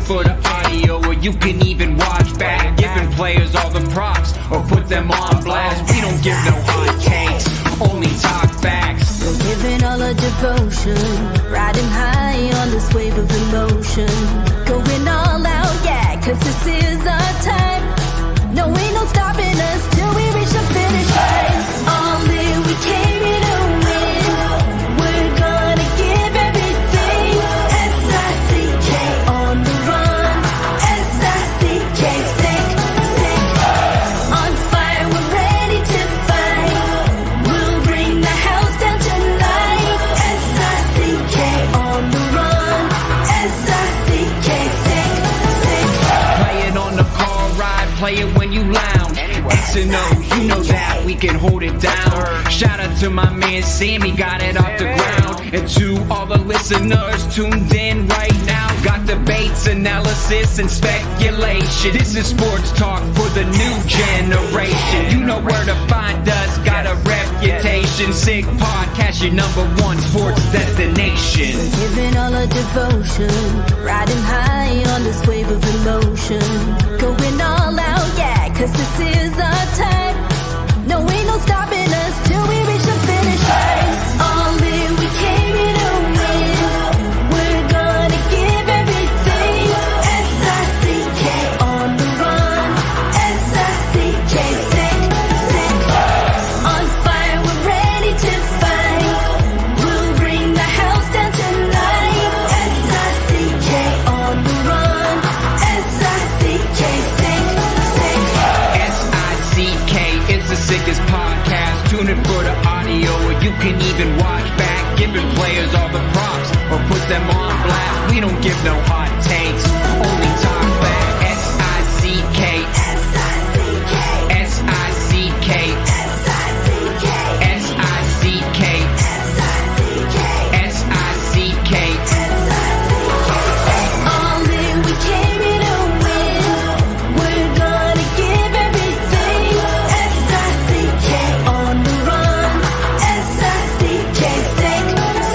for the audio, or you can even watch back. Giving players all the props, or put them on blast. We don't give no hot takes, only talk facts. We're giving all our devotion, riding high on this wave of emotion. Going all out, yeah, cause this is our time. No, ain't no stopping us till we reach the finish line. All in, we came here to win. We're gonna give everything. S-I-C-K on the run. S-I-C-K, sick, sick. On fire, we're ready to fight. We'll bring the house down tonight. S-I-C-K on the run. S-I-C-K, sick, sick. Play it on the car ride, play it when you lounge. X and O, you know that we can hold it down. Shout out to my man Sammy, got it off the ground. And to all the listeners tuned in right now, got debates, analysis, and speculation. This is sports talk for the new generation. You know where to find us, got a reputation. Sick podcast, your #1 sports destination. Giving all our devotion, riding high on this wave of emotion. Going all out, yeah, cause this is our time. No, ain't no stopping us till we reach the finish line. All in, we came here to win. We're gonna give everything. S-I-C-K on the run. S-I-C-K, sick, sick. On fire, we're ready to fight. We'll bring the house down tonight. S-I-C-K on the run. S-I-C-K, sick, sick. S-I-C-K is the sickest podcast. Tune in for the audio, or you can even watch back. Giving players all the props, or put them on blast. We don't give no hot takes, only talk back. S-I-C-K, S-I-C-K, S-I-C-K, S-I-C-K, S-I-C-K, S-I-C-K, S-I-C-K. All in, we came here to win. We're gonna give everything. S-I-C-K on the run. S-I-C-K, sick,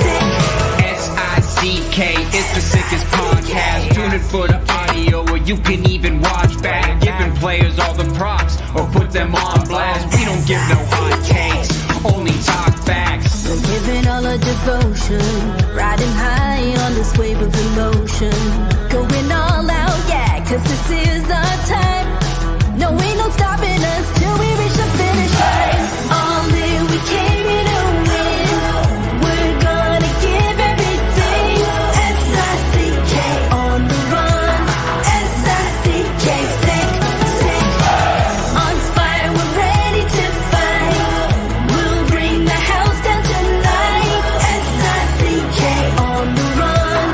sick. S-I-C-K is the sickest podcast. Tune in for the audio, or you can even watch back. Giving players all the props, or put them on blast. We don't give no hot takes, only talk facts. We're giving all our devotion, riding high on this wave of emotion. Going all out, yeah, cause this is our time. No, ain't no stopping us till we reach the finish line. All in, we came here to win. We're gonna give everything. S-I-C-K on the run. S-I-C-K, sick, sick. On fire, we're ready to fight. We'll bring the house down tonight. S-I-C-K on the run.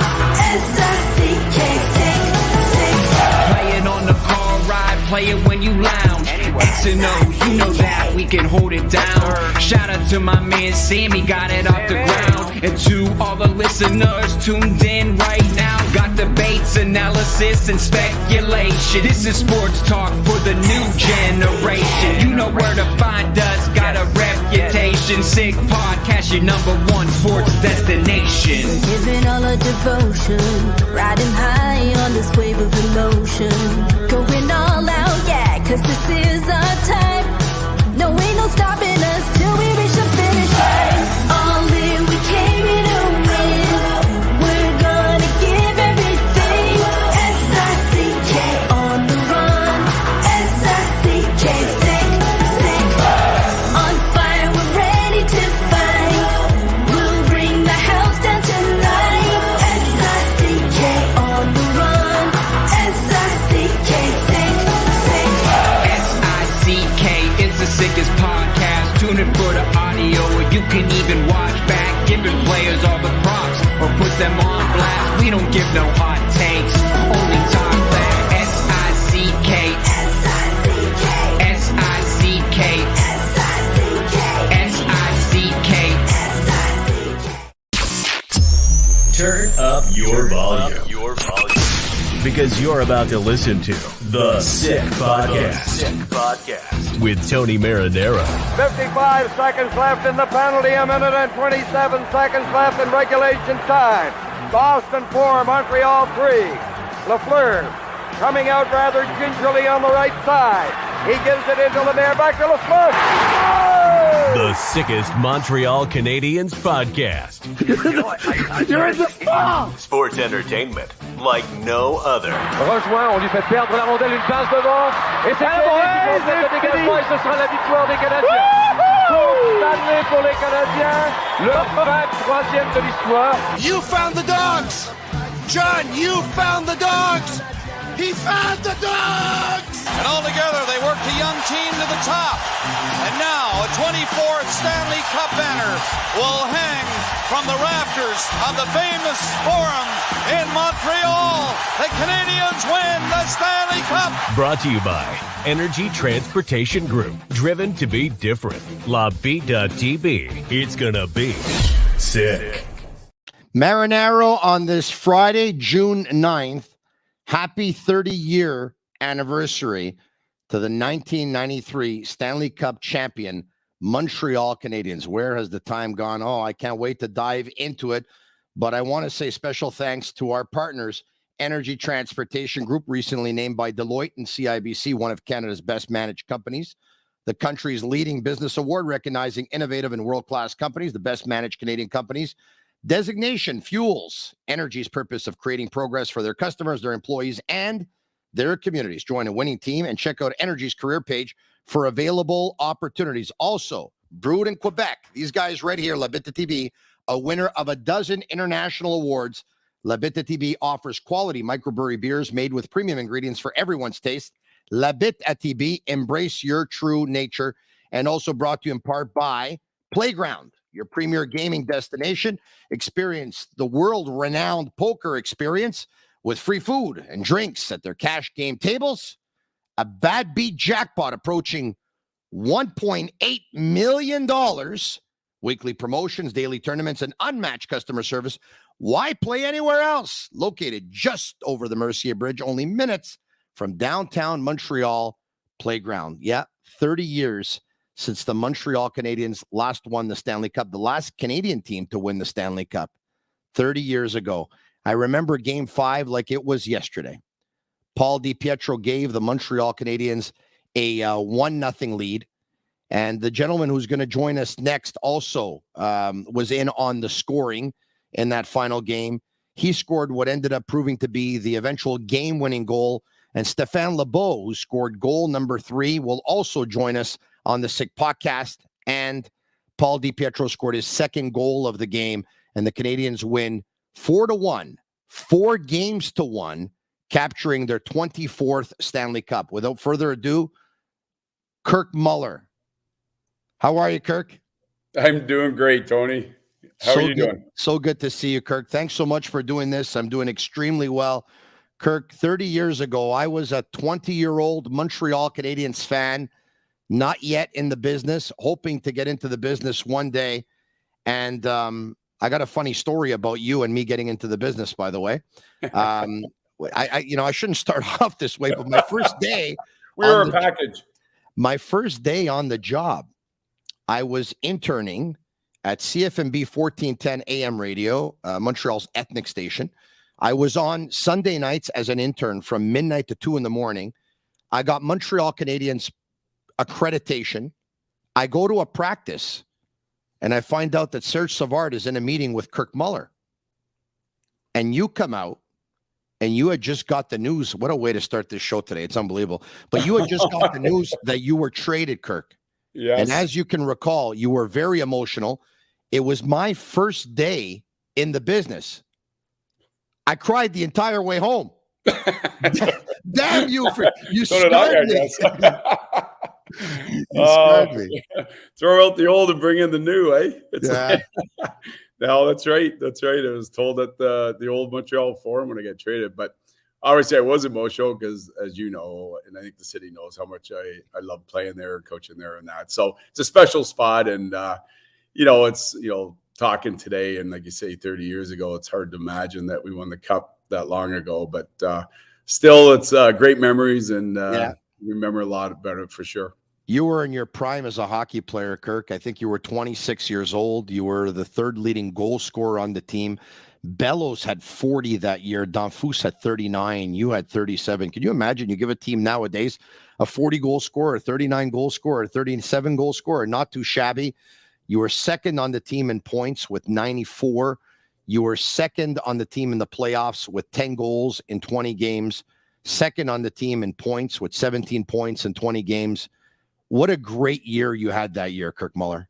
S-I-C-K, sick, sick. Play it on the car ride, play it when you lounge. X and O, you know that we can hold it down. Shout out to my man Sammy, got it off the ground. And to all the listeners tuned in right now, got debates, analysis, and speculation. This is sports talk for the new generation. You know where to find us, got a reputation. Sick podcast, your #1 sports destination. Giving all our devotion, riding high on this wave of emotion. Going all out, yeah, cause this is our time. No, ain't no stopping us till we reach the finish line. All in, we came here to win. We're gonna give everything. S-I-C-K on the run. S-I-C-K, sick, sick. On fire, we're ready to fight. We'll bring the house down tonight. S-I-C-K on the run. S-I-C-K, sick, sick. S-I-C-K is the sickest podcast. Tune in for the audio, or you can even watch back. Giving players all the props, or put them on blast. We don't give no hot takes, only talk back. S-I-C-K, S-I-C-K, S-I-C-K, S-I-C-K, S-I-C-K. S-I-C-K. Turn up your volume. Because you're about to listen to The Sick Podcast. With Tony Marinaro. 55 seconds left in the penalty, a minute and 27 seconds left in regulation time. Boston 4, Montreal 3. Lafleur coming out rather gingerly on the right side. He gives it into Lemaire, back to Lafleur. Oh! The sickest Montreal Canadiens podcast. You're in the ball! Sports entertainment like no other. Rejoint, on lui fait perdre la rondelle, une passe devant. Et c'est le dégagement et ce sera la victoire des Canadiens. Coupe Stanley pour les Canadiens. Leur 23e de l'histoire. You found the dogs! John, you found the dogs! He found the dogs! And all together, they worked the young team to the top. And now, a 24th Stanley Cup banner will hang from the rafters of the famous Forum in Montreal. The Canadiens win the Stanley Cup. Brought to you by Energy Transportation Group. Driven to be different. La Vida TV. It's gonna be sick. Marinaro on this Friday, June 9th. Happy 30-year anniversary to the 1993 Stanley Cup champion Montreal Canadiens. Where has the time gone? Oh, I can't wait to dive into it. But I want to say special thanks to our partners, Energy Transportation Group, recently named by Deloitte and CIBC one of Canada's best managed companies. The country's leading business award recognizing innovative and world-class companies, the best managed Canadian companies. Designation fuels Energy's purpose of creating progress for their customers, their employees, and their communities. Join a winning team and check out Energy's career page for available opportunities. Also, Brewed in Quebec. These guys right here, La Bittt TV, a winner of a dozen international awards. La Bittt TV offers quality microbrewery beers made with premium ingredients for everyone's taste. La Bittt TV, embrace your true nature. And also brought to you in part by Playground, your premier gaming destination. Experience the world-renowned poker experience with free food and drinks at their cash game tables. A bad beat jackpot approaching $1.8 million. Weekly promotions, daily tournaments, and unmatched customer service. Why play anywhere else? Located just over the Mercier Bridge, only minutes from downtown Montreal Playground. Yeah, 30 years since the Montreal Canadiens last won the Stanley Cup, the last Canadian team to win the Stanley Cup 30 years ago. I remember Game 5 like it was yesterday. Paul DiPietro gave the Montreal Canadiens a 1-0 lead. And the gentleman who's going to join us next also was in on the scoring in that final game. He scored what ended up proving to be the eventual game-winning goal. And Stéphane Lebeau, who scored goal number 3, will also join us on the Sick Podcast. And Paul DiPietro scored his second goal of the game, and the Canadiens win 4-1, 4 games to 1, capturing their 24th Stanley Cup. Without further ado, Kirk Muller. How are you, Kirk? I'm doing great, Tony. How are you doing? So good to see you, Kirk. Thanks so much for doing this. I'm doing extremely well. Kirk, 30 years ago, I was a 20-year-old Montreal Canadiens fan, not yet in the business, hoping to get into the business one day. And I got a funny story about you and me getting into the business, by the way. I shouldn't start off this way, but my first day, my first day on the job, I was interning at CFMB 1410 AM radio, Montreal's ethnic station. I was on Sunday nights as an intern from midnight to 2 in the morning. I got Montreal Canadiens accreditation. I go to a practice and I find out that Serge Savard is in a meeting with Kirk Muller. And you come out and you had just got the news. What a way to start this show today. It's unbelievable. But you had just got the news that you were traded, Kirk. Yes. And as you can recall, you were very emotional. It was my first day in the business. I cried the entire way home. Damn you! You scared me. Me. Throw out the old and bring in the new, eh? No, that's right. That's right. I was told at the old Montreal Forum when I got traded, but obviously I was emotional because, as you know, and I think the city knows how much I love playing there, coaching there, and that. So it's a special spot, and it's talking today, and like you say, 30 years ago, it's hard to imagine that we won the cup that long ago, but still, it's great memories, and remember a lot about it for sure. You were in your prime as a hockey player, Kirk. I think you were 26 years old. You were the third leading goal scorer on the team. Bellows had 40 that year. Danfus had 39. You had 37. Can you imagine? You give a team nowadays a 40-goal scorer, 39-goal scorer, 37-goal scorer, not too shabby. You were second on the team in points with 94. You were second on the team in the playoffs with 10 goals in 20 games. Second on the team in points with 17 points in 20 games. What a great year you had that year, Kirk Muller.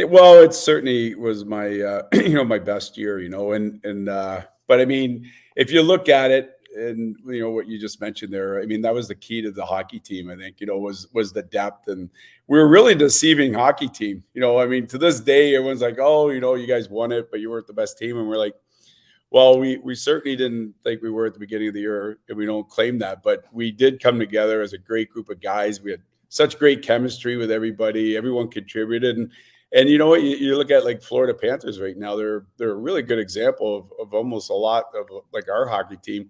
Well, it certainly was my, my best year, but I mean, if you look at it and, what you just mentioned there, I mean, that was the key to the hockey team, I think, was the depth, and we were really deceiving hockey team. I mean, to this day, everyone's like, oh, you guys won it, but you weren't the best team. And we're like, well, we certainly didn't think we were at the beginning of the year, and we don't claim that, but we did come together as a great group of guys. We had such great chemistry with everybody. Everyone contributed. And you know what? You look at like Florida Panthers right now. They're a really good example of almost a lot of like our hockey team.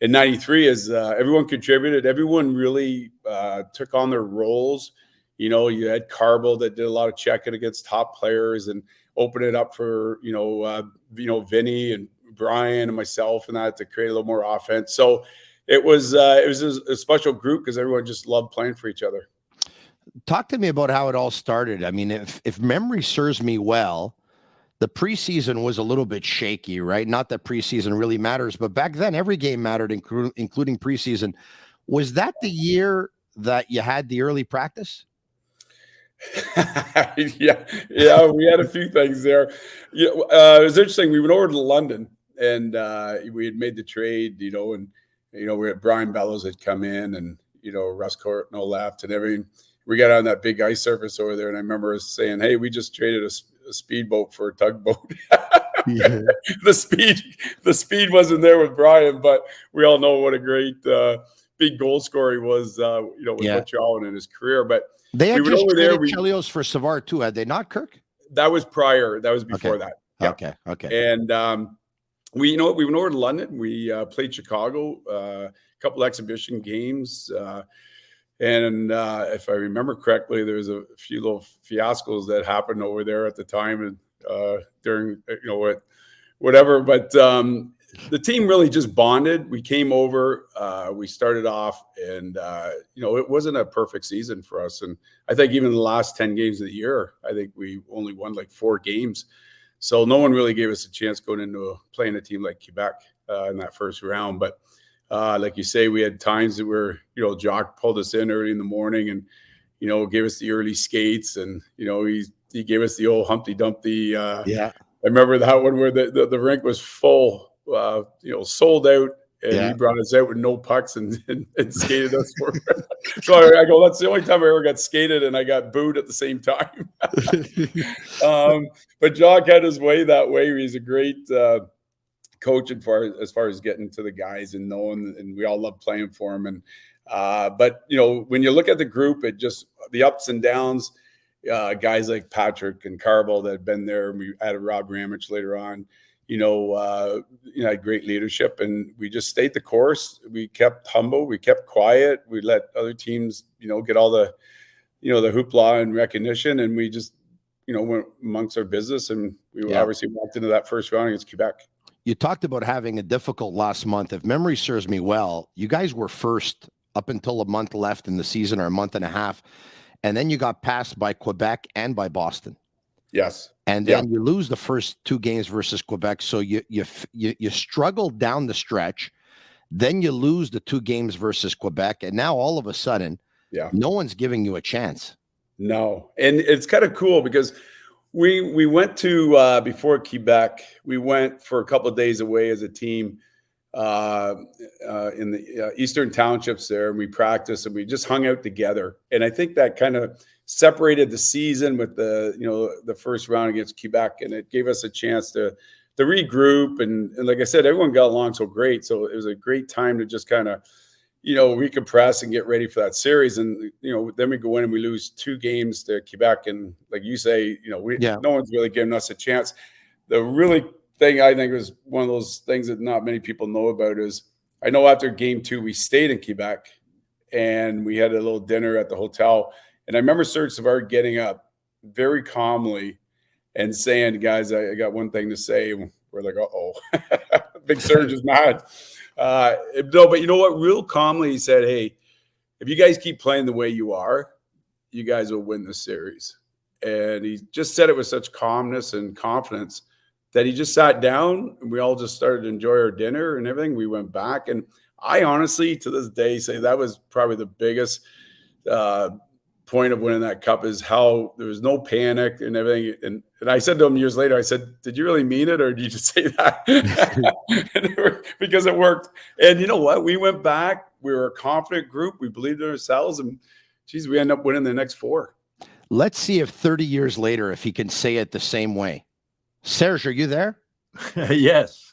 In '93, is everyone contributed. Everyone really took on their roles. You had Carbo that did a lot of checking against top players and open it up for Vinny and Brian and myself and that to create a little more offense. So it was a special group because everyone just loved playing for each other. Talk to me about how it all started. I mean, if memory serves me well, the preseason was a little bit shaky, right? Not that preseason really matters, but back then every game mattered, including preseason. Was that the year that you had the early practice? Yeah, we had a few things there. It was interesting. We went over to London, and we had made the trade, and we had Brian Bellows had come in, and Russ Courtnall left, and everything. We got on that big ice surface over there, and I remember saying, "Hey, we just traded a speedboat for a tugboat." Yeah. The speed wasn't there with Brian, but we all know what a great big goal scorer he was. With Montreal and in his career. But they had just traded Chelios for Savard too, had they not, Kirk? That was prior. That was before that. Yeah. Okay. And we went over to London. We played Chicago, a couple exhibition games. And if I remember correctly, there was a few little fiascos that happened over there at the time and during, whatever. But the team really just bonded. We came over, we started off, and, it wasn't a perfect season for us. And I think even the last 10 games of the year, I think we only won like 4 games. So no one really gave us a chance going into playing a team like Quebec in that first round. But like you say, we had times that where, Jock pulled us in early in the morning and, gave us the early skates, and, he gave us the old Humpty Dumpty. I remember that one where the rink was full, sold out, and he brought us out with no pucks and skated us for So I go, that's the only time I ever got skated and I got booed at the same time. But Jock had his way that way. He's a great coach as far as getting to the guys and knowing, and we all love playing for him. And but when you look at the group, it just the ups and downs. Guys like Patrick and Carbo that had been there, and we added Rob Ramich later on. Had great leadership, and we just stayed the course. We kept humble, we kept quiet, we let other teams, get all the, the hoopla and recognition, and we just, went amongst our business, and we obviously walked into that first round against Quebec. You talked about having a difficult last month. If memory serves me well, you guys were first up until a month left in the season, or a month and a half, and then you got passed by Quebec and by Boston. Yes. And then you lose the first 2 games versus Quebec. So you struggled down the stretch. Then you lose the 2 games versus Quebec. And now all of a sudden, no one's giving you a chance. No. And it's kind of cool because we went to, before Quebec, we went for a couple of days away as a team in the Eastern Townships there. And we practiced and we just hung out together. And I think that kind of separated the season with the first round against Quebec, and it gave us a chance to regroup. And like I said, everyone got along so great. So it was a great time to just kind of, recompress and get ready for that series. And, then we go in and we lose 2 games to Quebec. And like you say, no one's really giving us a chance. The really thing I think was one of those things that not many people know about is I know after game 2, we stayed in Quebec and we had a little dinner at the hotel. And I remember Serge Savard getting up very calmly and saying, guys, I got one thing to say. we're like, uh-oh, Big Surge is mad. No, but you know what? Real calmly, he said, hey, if you guys keep playing the way you are, you guys will win the series. And he just said it with such calmness and confidence that he just sat down and we all just started to enjoy our dinner and everything. We went back. And I honestly, to this day, say that was probably the biggest point of winning that cup, is how there was no panic and everything. And I said to him years later, I said, did you really mean it, or did you just say that? Because it worked. And you know what? We went back. We were a confident group. We believed in ourselves. And geez, we ended up winning the next 4. Let's see if 30 years later, if he can say it the same way. Serge, are you there? Yes.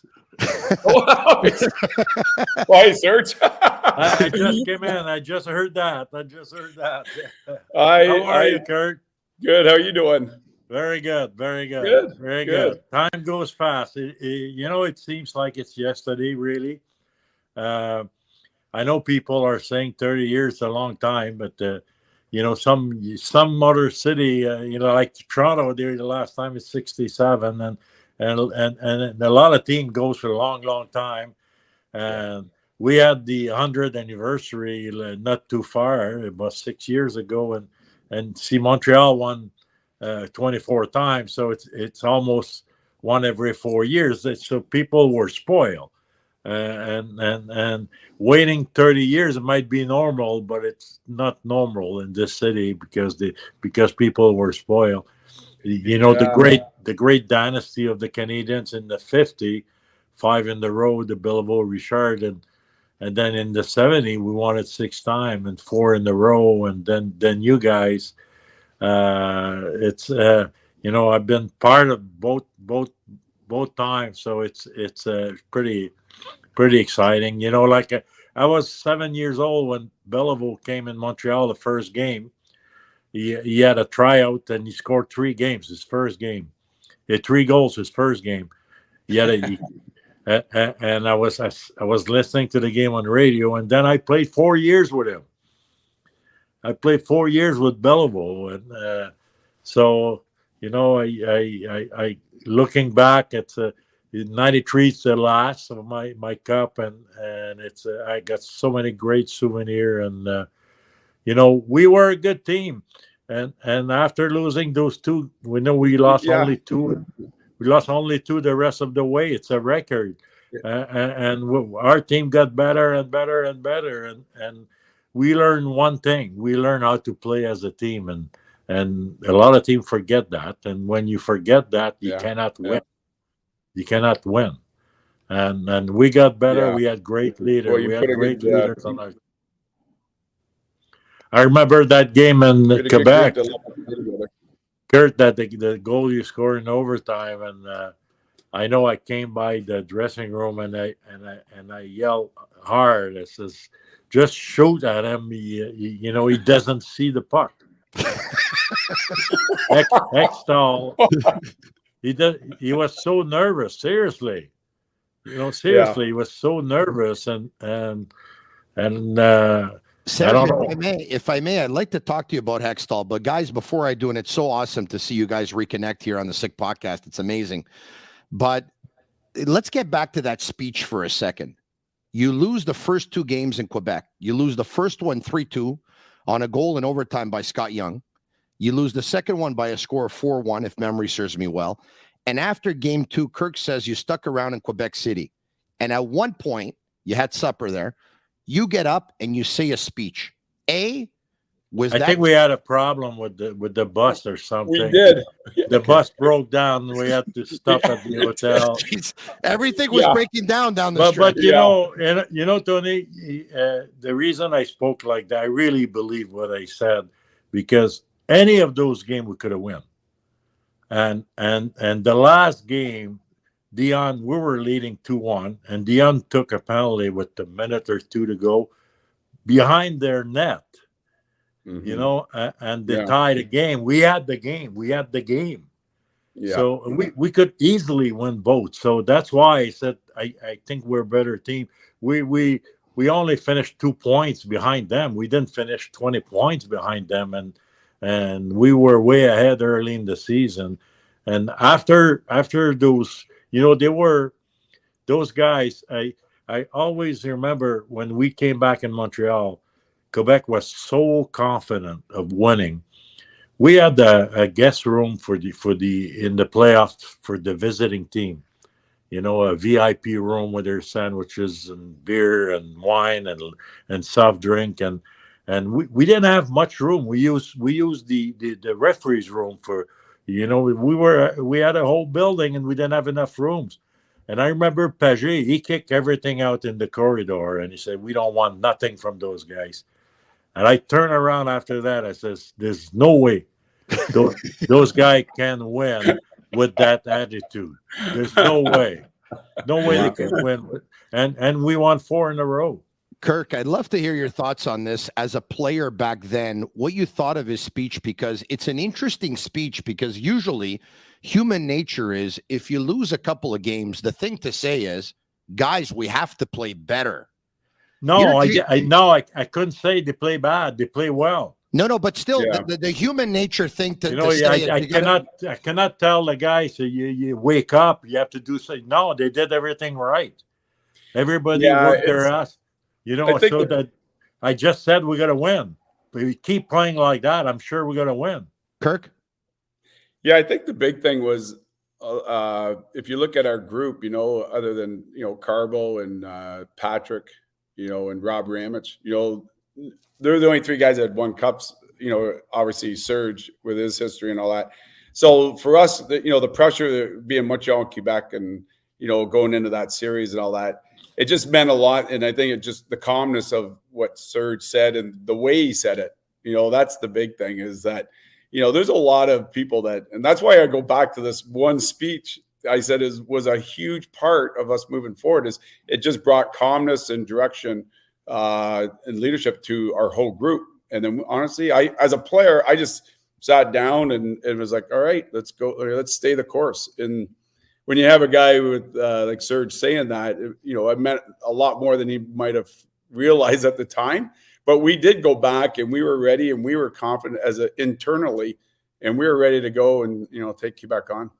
Why, Serge? I just came in. I just heard that. How are you, Kurt? Good. How are you doing? Very good. Very good. Good. Very good. Time goes fast. It seems like it's yesterday, really. I know people are saying 30 years is a long time, but some other city, like Toronto, the last time is 67, and a lot of team goes for a long, long time. And we had the 100th anniversary not too far, about 6 years ago, and see Montreal won 24 times, so it's almost one every 4 years. So people were spoiled. And waiting 30 years, it might be normal, but it's not normal in this city because people were spoiled. The great dynasty of the Canadiens in the 50, 5 in the row, the Belleville, Richard, and then in the 70 we won it 6 times and 4 in the row, and then you guys. I've been part of both times, so it's pretty exciting. I was 7 years old when Belleville came in Montreal the first game. He had a tryout and he scored 3 games his first game. He had 3 goals his first game. And I was listening to the game on the radio, and then I played 4 years with him. I played 4 years with Belleville, and I looking back at 93 is the last of my cup, and it's I got so many great souvenirs, and we were a good team, and after losing those 2, we lost only 2. We lost only 2 the rest of the way. It's a record, and our team got better and better and better, and we learned one thing: we learned how to play as a team, and a lot of teams forget that, and when you forget that, you cannot win. You cannot win, and we got better. Yeah. We had great leaders. We had great leaders on our. I remember that game in Quebec, Kurt, that the goal you scored in overtime, and I know I came by the dressing room and I yelled hard. I says, "Just shoot at him. He doesn't see the puck." Hextall. He was so nervous. Seriously, he was so nervous, and Serge, if I may, I'd like to talk to you about Hextall. But guys, before I do, and it's so awesome to see you guys reconnect here on the Sick Podcast. It's amazing. But let's get back to that speech for a second. You lose the first 2 games in Quebec. You lose the first one 3-2 on a goal in overtime by Scott Young. You lose the second one by a score of 4-1, if memory serves me well. And after game 2, Kirk says you stuck around in Quebec City. And at one point, you had supper there. You get up and you say a speech. I think we had a problem with the bus or something. We did. The bus broke down. We had to stop at the hotel. Everything was breaking down the street. But Tony, the reason I spoke like that, I really believe what I said, because any of those games we could have won. And the last game, Dion, we were leading 2-1, and Dion took a penalty with a minute or 2 to go behind their net, and they tied the game. We had the game. Yeah. So we could easily win both. So that's why I said I think we're a better team. We only finished 2 points behind them. We didn't finish 20 points behind them, and we were way ahead early in the season. And after those they were those guys. I always remember when we came back in Montreal, Quebec was so confident of winning. We had a guest room in the playoffs for the visiting team. A VIP room with their sandwiches and beer and wine and soft drink, and we didn't have much room. We used the referee's room for, we had a whole building and we didn't have enough rooms. And I remember Paget, he kicked everything out in the corridor and he said, we don't want nothing from those guys. And I turned around after that. I says, there's no way those guys can win with that attitude. There's no way. No way they can win. And we won 4 in a row. Kirk, I'd love to hear your thoughts on this as a player back then, what you thought of his speech, because it's an interesting speech, because usually human nature is if you lose a couple of games, the thing to say is, guys, we have to play better. No, I couldn't say they play bad. They play well. No, but still, the human nature thing to say I cannot tell the guys, so you wake up, you have to do something. No, they did everything right. Everybody worked their ass. I just said we're going to win. But we keep playing like that, I'm sure we're going to win. Kirk? Yeah, I think the big thing was, if you look at our group, other than, Carbo and Patrick, and Rob Ramich, they're the only 3 guys that had won cups, obviously Serge with his history and all that. So for us, the pressure being Montreal and Quebec and, going into that series and all that, it just meant a lot. And I think it just the calmness of what Serge said and the way he said it, that's the big thing is that, there's a lot of people and that's why I go back to this one speech I said was a huge part of us moving forward is it just brought calmness and direction and leadership to our whole group. And then honestly, as a player, I just sat down and was like, all right, let's go. Let's stay the course. And when you have a guy with like Serge saying that, it meant a lot more than he might have realized at the time. But we did go back and we were ready and we were confident internally and we were ready to go and, take Quebec on.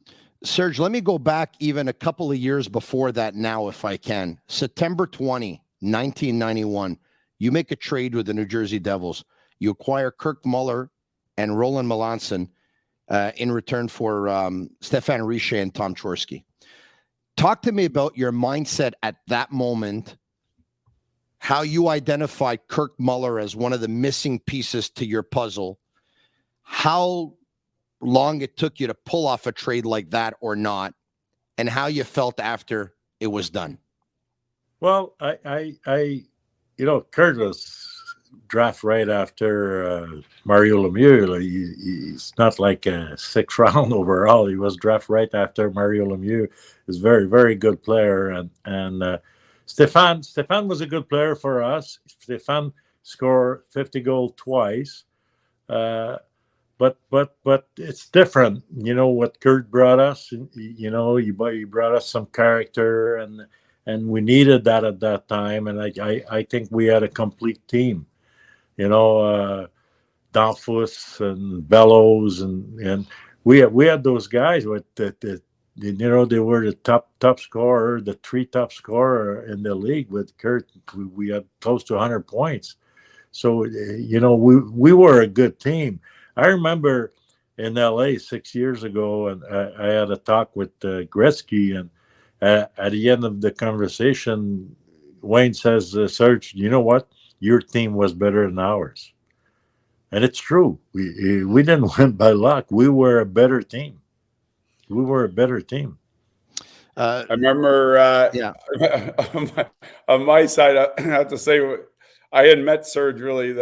Serge, let me go back even a couple of years before that now, if I can. September 20, 1991, you make a trade with the New Jersey Devils. You acquire Kirk Muller and Roland Melanson in return for Stéphane Richer and Tom Chorske. Talk to me about your mindset at that moment, how you identified Kirk Muller as one of the missing pieces to your puzzle, how long it took you to pull off a trade like that or not, and how you felt after it was done. Well, Kurt was draft right after Mario Lemieux. He's not like a 6th round overall. He was draft right after Mario Lemieux. He's a very, very good player. And Stéphane was a good player for us. Stéphane scored 50 goals twice. But it's different. What Kurt brought us, he brought us some character and we needed that at that time. And I think we had a complete team. Danfus and Bellows and we had those guys with they were the top scorer, the 3 top scorer in the league with Kurt. We had close to 100 points. So, we were a good team. I remember in LA 6 years ago, and I had a talk with Gretzky, and at the end of the conversation, Wayne says, Serge, you know what? Your team was better than ours. And it's true. We didn't win by luck. We were a better team. I remember on my side, I have to say, I hadn't met Serge really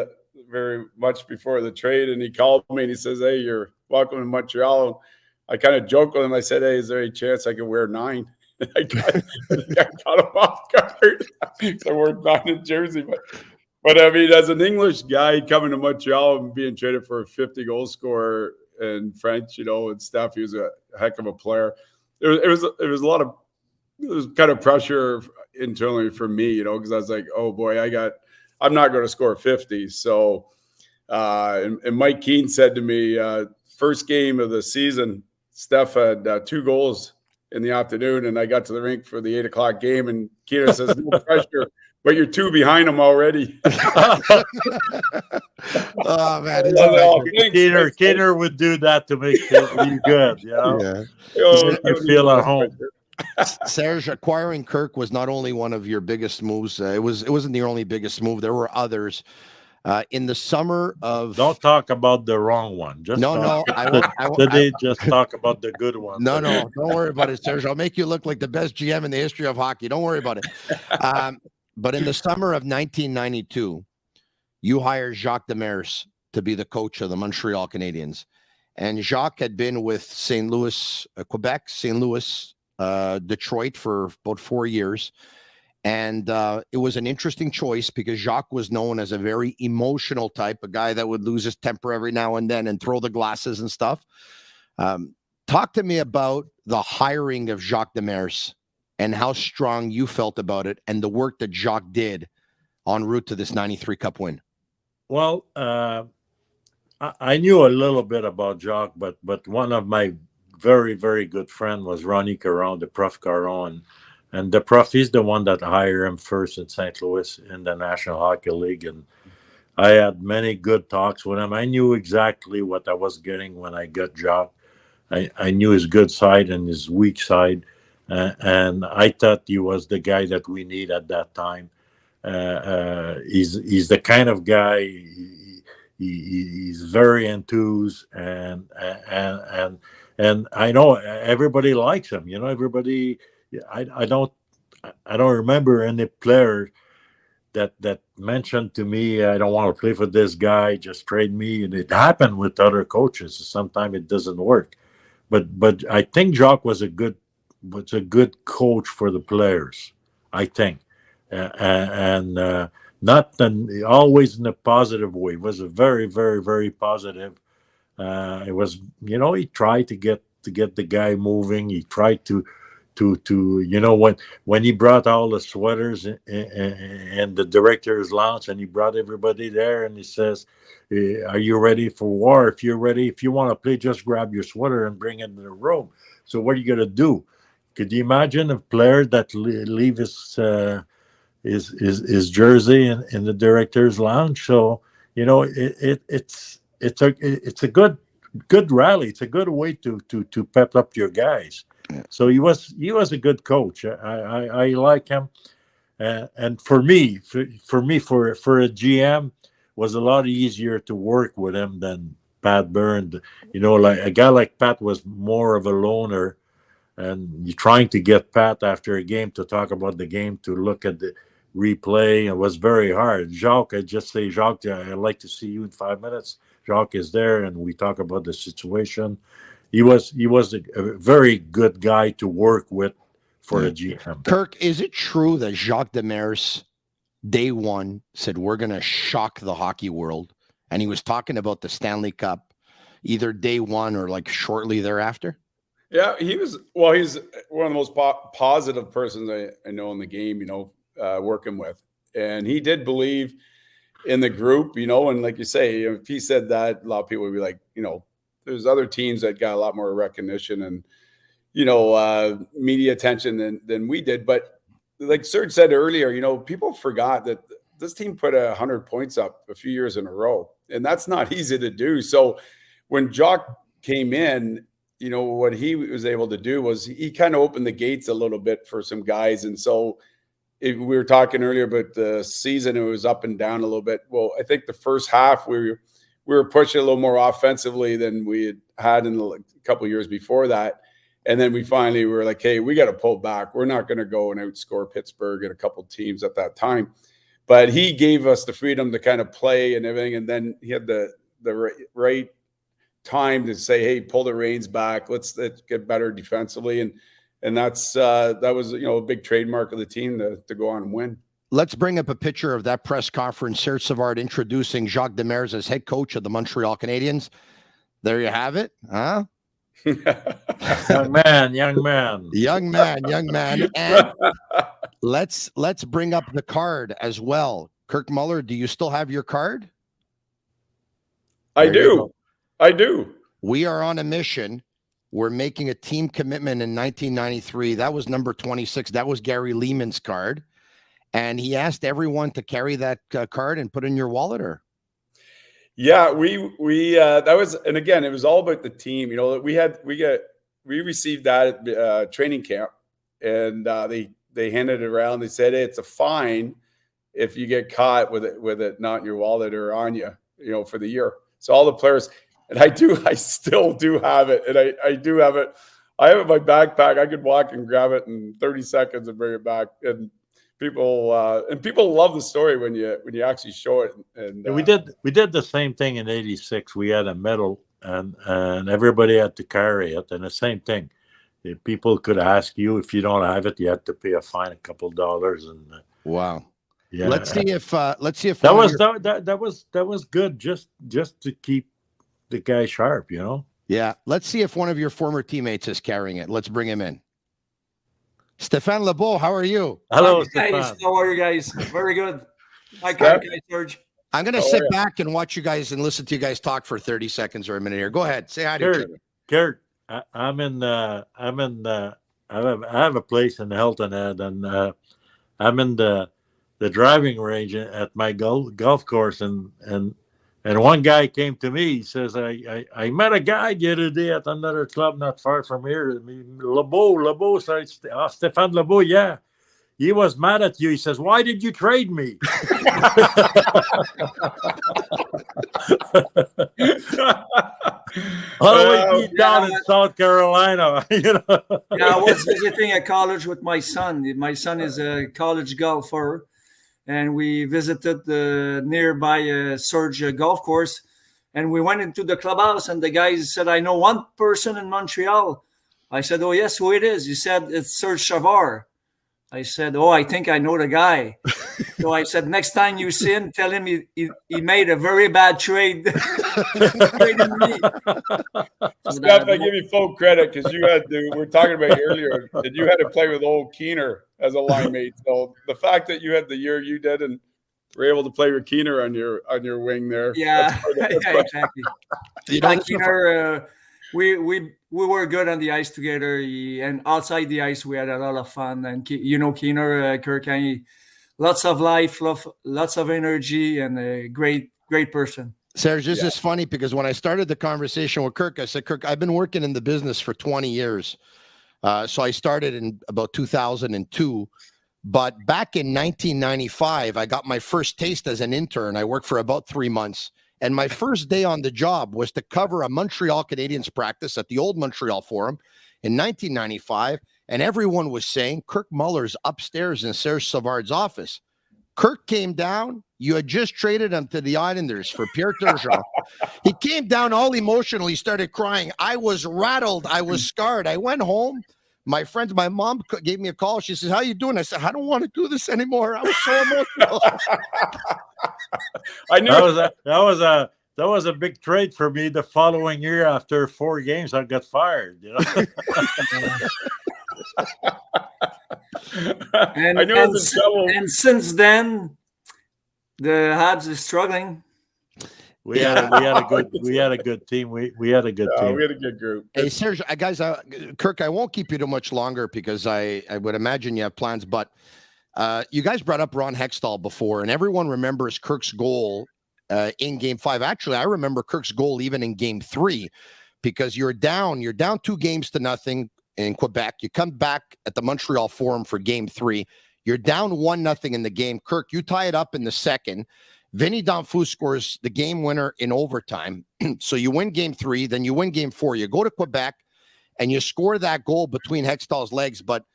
very much before the trade, and he called me and he says, hey, you're welcome to Montreal. I kind of joked with him. I said, hey, is there any chance I can wear 9? I got him off guard. So we're 9 in Jersey. But I mean, as an English guy coming to Montreal and being traded for a 50-goal scorer in French, and stuff, he was a heck of a player. It was a lot of, it was kind of pressure internally for me, because I was like, oh boy, I'm not going to score 50. So, and Mike Keane said to me, first game of the season, Steph had 2 goals in the afternoon, and I got to the rink for the 8 o'clock game, and Keener says, "No pressure, but you're 2 behind him already." Oh man, Keener would do that to make you good, you know. Yeah. You feel at home. Serge, acquiring Kirk was not only one of your biggest moves. It wasn't the only biggest move. There were others. In the summer of Don't talk about the wrong one. Just today. Just talk about the good one. No, don't worry about it, Serge. I'll make you look like the best GM in the history of hockey. Don't worry about it. But in the summer of 1992, you hired Jacques Demers to be the coach of the Montreal Canadiens, and Jacques had been with St. Louis, Quebec, St. Louis, Detroit for about 4 years. And it was an interesting choice because Jacques was known as a very emotional type, a guy that would lose his temper every now and then and throw the glasses and stuff. Talk to me about the hiring of Jacques Demers and how strong you felt about it and the work that Jacques did en route to this 93 Cup win. Well, I knew a little bit about Jacques, but one of my very, very good friend was Ronnie Caron, the Prof. Caron. And the Prof, he's the one that hired him first in St. Louis in the National Hockey League. And I had many good talks with him. I knew exactly what I was getting when I got Jacques. I knew his good side and his weak side. And I thought he was the guy that we need at that time. He's the kind of guy, he's very enthused. And I know everybody likes him. You know, everybody... I don't remember any player that mentioned to me, I don't want to play for this guy, just trade me. And it happened with other coaches. Sometimes it doesn't work. But I think Jacques was a good coach for the players, I think. And not always in a positive way. It was a very, very, very positive. It was, you know, he tried to get the guy moving. He tried to you know, when he brought all the sweaters and the director's lounge, and he brought everybody there, and he says, "Are you ready for war? If you're ready, if you want to play, just grab your sweater and bring it in the room." So what are you gonna do? Could you imagine a player that leave his jersey in the director's lounge? So you know, it's a good rally. It's a good way to pep up your guys. So he was a good coach. I like him, and for a GM, was a lot easier to work with him than Pat Byrne. You know, like a guy like Pat was more of a loner, and you're trying to get Pat after a game to talk about the game, to look at the replay. It was very hard. Jacques, I just say, Jacques, I'd like to see you in 5 minutes. Jacques is there, and we talk about the situation. He was a very good guy to work with for a GM. Kirk, is it true that Jacques Demers, day one, said, "We're going to shock the hockey world"? And he was talking about the Stanley Cup either day one or like shortly thereafter? Yeah, he's one of the most positive persons I know in the game, you know, working with. And he did believe in the group, you know, and like you say, if he said that, a lot of people would be like, you know, there's other teams that got a lot more recognition and, you know, media attention than we did. But like Serge said earlier, you know, people forgot that this team put 100 points up a few years in a row, and that's not easy to do. So when Jacques came in, you know, what he was able to do was he kind of opened the gates a little bit for some guys. And so we were talking earlier about the season, it was up and down a little bit. Well, I think the first half we were pushing a little more offensively than we had in a couple of years before that. And then we finally were like, hey, we got to pull back. We're not going to go and outscore Pittsburgh and a couple of teams at that time. But he gave us the freedom to kind of play and everything. And then he had the right time to say, hey, pull the reins back. Let's get better defensively. And that was, you know, a big trademark of the team to go on and win. Let's bring up a picture of that press conference. Serge Savard introducing Jacques Demers as head coach of the Montreal Canadiens. There you have it. Huh? Young man. And let's bring up the card as well. Kirk Muller, do you still have your card? I do. We are on a mission were making a team commitment in 1993. That was number 26. That was Gary Lehman's card. And he asked everyone to carry that card and put it in your wallet, or? Yeah, we that was, and again, it was all about the team. You know, we received that at training camp, and they handed it around. They said, hey, it's a fine if you get caught with it not in your wallet or on you, you know, for the year. So all the players, and I still do have it, and I do have it. I have it in my backpack. I could walk and grab it in 30 seconds and bring it back. And people love the story when you actually show it. And we did the same thing in '86. We had a medal, and everybody had to carry it. And the same thing, if people could ask you, if you don't have it, you had to pay a fine, a couple $. And wow, yeah. Let's see if that was good, just to keep the guy sharp, you know. Yeah, let's see if one of your former teammates is carrying it. Let's bring him in. Stéphane Lebeau, how are you? Hello, Hi, guys. Stéphane. How are you guys? Very good. Hi, Serge. I'm going to sit back and watch you guys and listen to you guys talk for 30 seconds or a minute here. Go ahead. Say hi to each other. Kurt, I have a place in Hilton Head, and I'm in the driving range at my golf course, and one guy came to me. He says, I met a guy the other day at another club not far from here. Lebeau said, Stéphane Lebeau, yeah. He was mad at you. He says, why did you trade me? Down in South Carolina. You know? Yeah, I was visiting a college with my son. My son is a college golfer, and we visited the nearby Surge golf course, and we went into the clubhouse, and the guy said, I know one person in Montreal. I said, oh, yes, who it is? He said, it's Serge Savard. I said, oh, I think I know the guy. So I said, next time you see him, tell him he made a very bad trade. Traded me. Steph, I give you full credit because you had to, we were talking about earlier, that you had to play with old Keener as a line mate. So the fact that you had the year you did and were able to play with Keener on your wing there. Yeah, exactly. Keener, we were good on the ice together, and outside the ice we had a lot of fun. And you know, Keener, Kirk, lots of life, lots of energy, and a great person. Serge, this is funny because when I started the conversation with Kirk, I said, Kirk, I've been working in the business for 20 years. So I started in about 2002. But back in 1995, I got my first taste as an intern. I worked for about 3 months. And my first day on the job was to cover a Montreal Canadiens practice at the old Montreal Forum in 1995. And everyone was saying, Kirk Muller's upstairs in Serge Savard's office. Kirk came down. You had just traded him to the Islanders for Pierre Turgeon. He came down all emotional. He started crying. I was rattled. I was scarred. I went home. My mom gave me a call. She says, how you doing? I said, I don't want to do this anymore. I was so emotional. I knew that was a big trade for me. The following year, after 4 games, I got fired. You know? And since then, the Habs is struggling. We had a good team. We had a good team. We had a good group. Hey, Serge, guys, Kirk, I won't keep you too much longer because I would imagine you have plans. But you guys brought up Ron Hextall before, and everyone remembers Kirk's goal in Game 5. Actually, I remember Kirk's goal even in Game 3 because you're down 2-0 in Quebec. You come back at the Montreal Forum for Game 3. You're down 1-0 in the game. Kirk, you tie it up in the second. Vinny Danfou scores the game winner in overtime. So you win Game 3, then you win Game 4. You go to Quebec, and you score that goal between Hextall's legs. But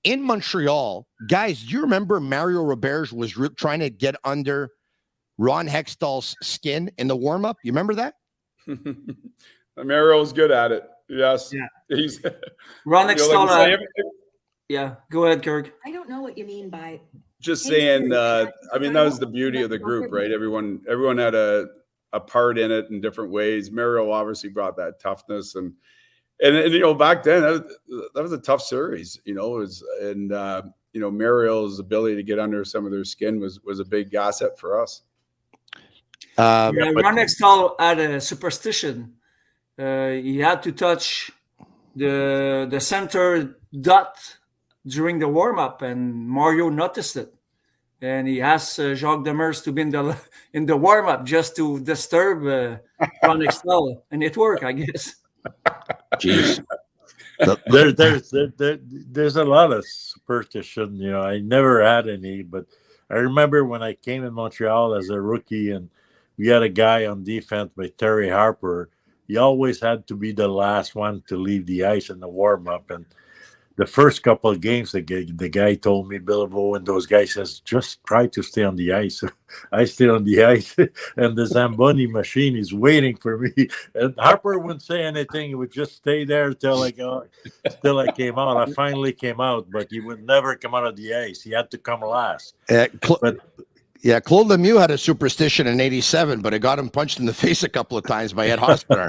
in Montreal, guys, do you remember Mario Roberge was trying to get under Ron Hextall's skin in the warm-up? You remember that? Mario's good at it. Yes. Yeah. He's Ron Hextall. Yeah. Go ahead, Kirk. I don't know what you mean by just saying. I mean, that was the beauty of the group, right? Everyone had a part in it in different ways. Mario obviously brought that toughness, and you know, back then that was a tough series. You know, you know, Mario's ability to get under some of their skin was a big asset for us. Ron Hextall had a superstition. He had to touch the center dot during the warm up, and Mario noticed it, and he asked Jacques Demers to be in the warm up just to disturb Ron Extell, and it worked, I guess. Jeez. There's a lot of superstition. I never had any, but I remember when I came in Montreal as a rookie, and we had a guy on defense by Terry Harper. He always had to be the last one to leave the ice in the warm up, and the first couple of games, the guy told me, Bilbo, and those guys says, just try to stay on the ice. I stay on the ice, and the Zamboni machine is waiting for me. And Harper wouldn't say anything. He would just stay there till I came out. I finally came out, but he would never come out of the ice. He had to come last. Yeah, Claude Lemieux had a superstition in '87, but it got him punched in the face a couple of times by Ed Hospiter.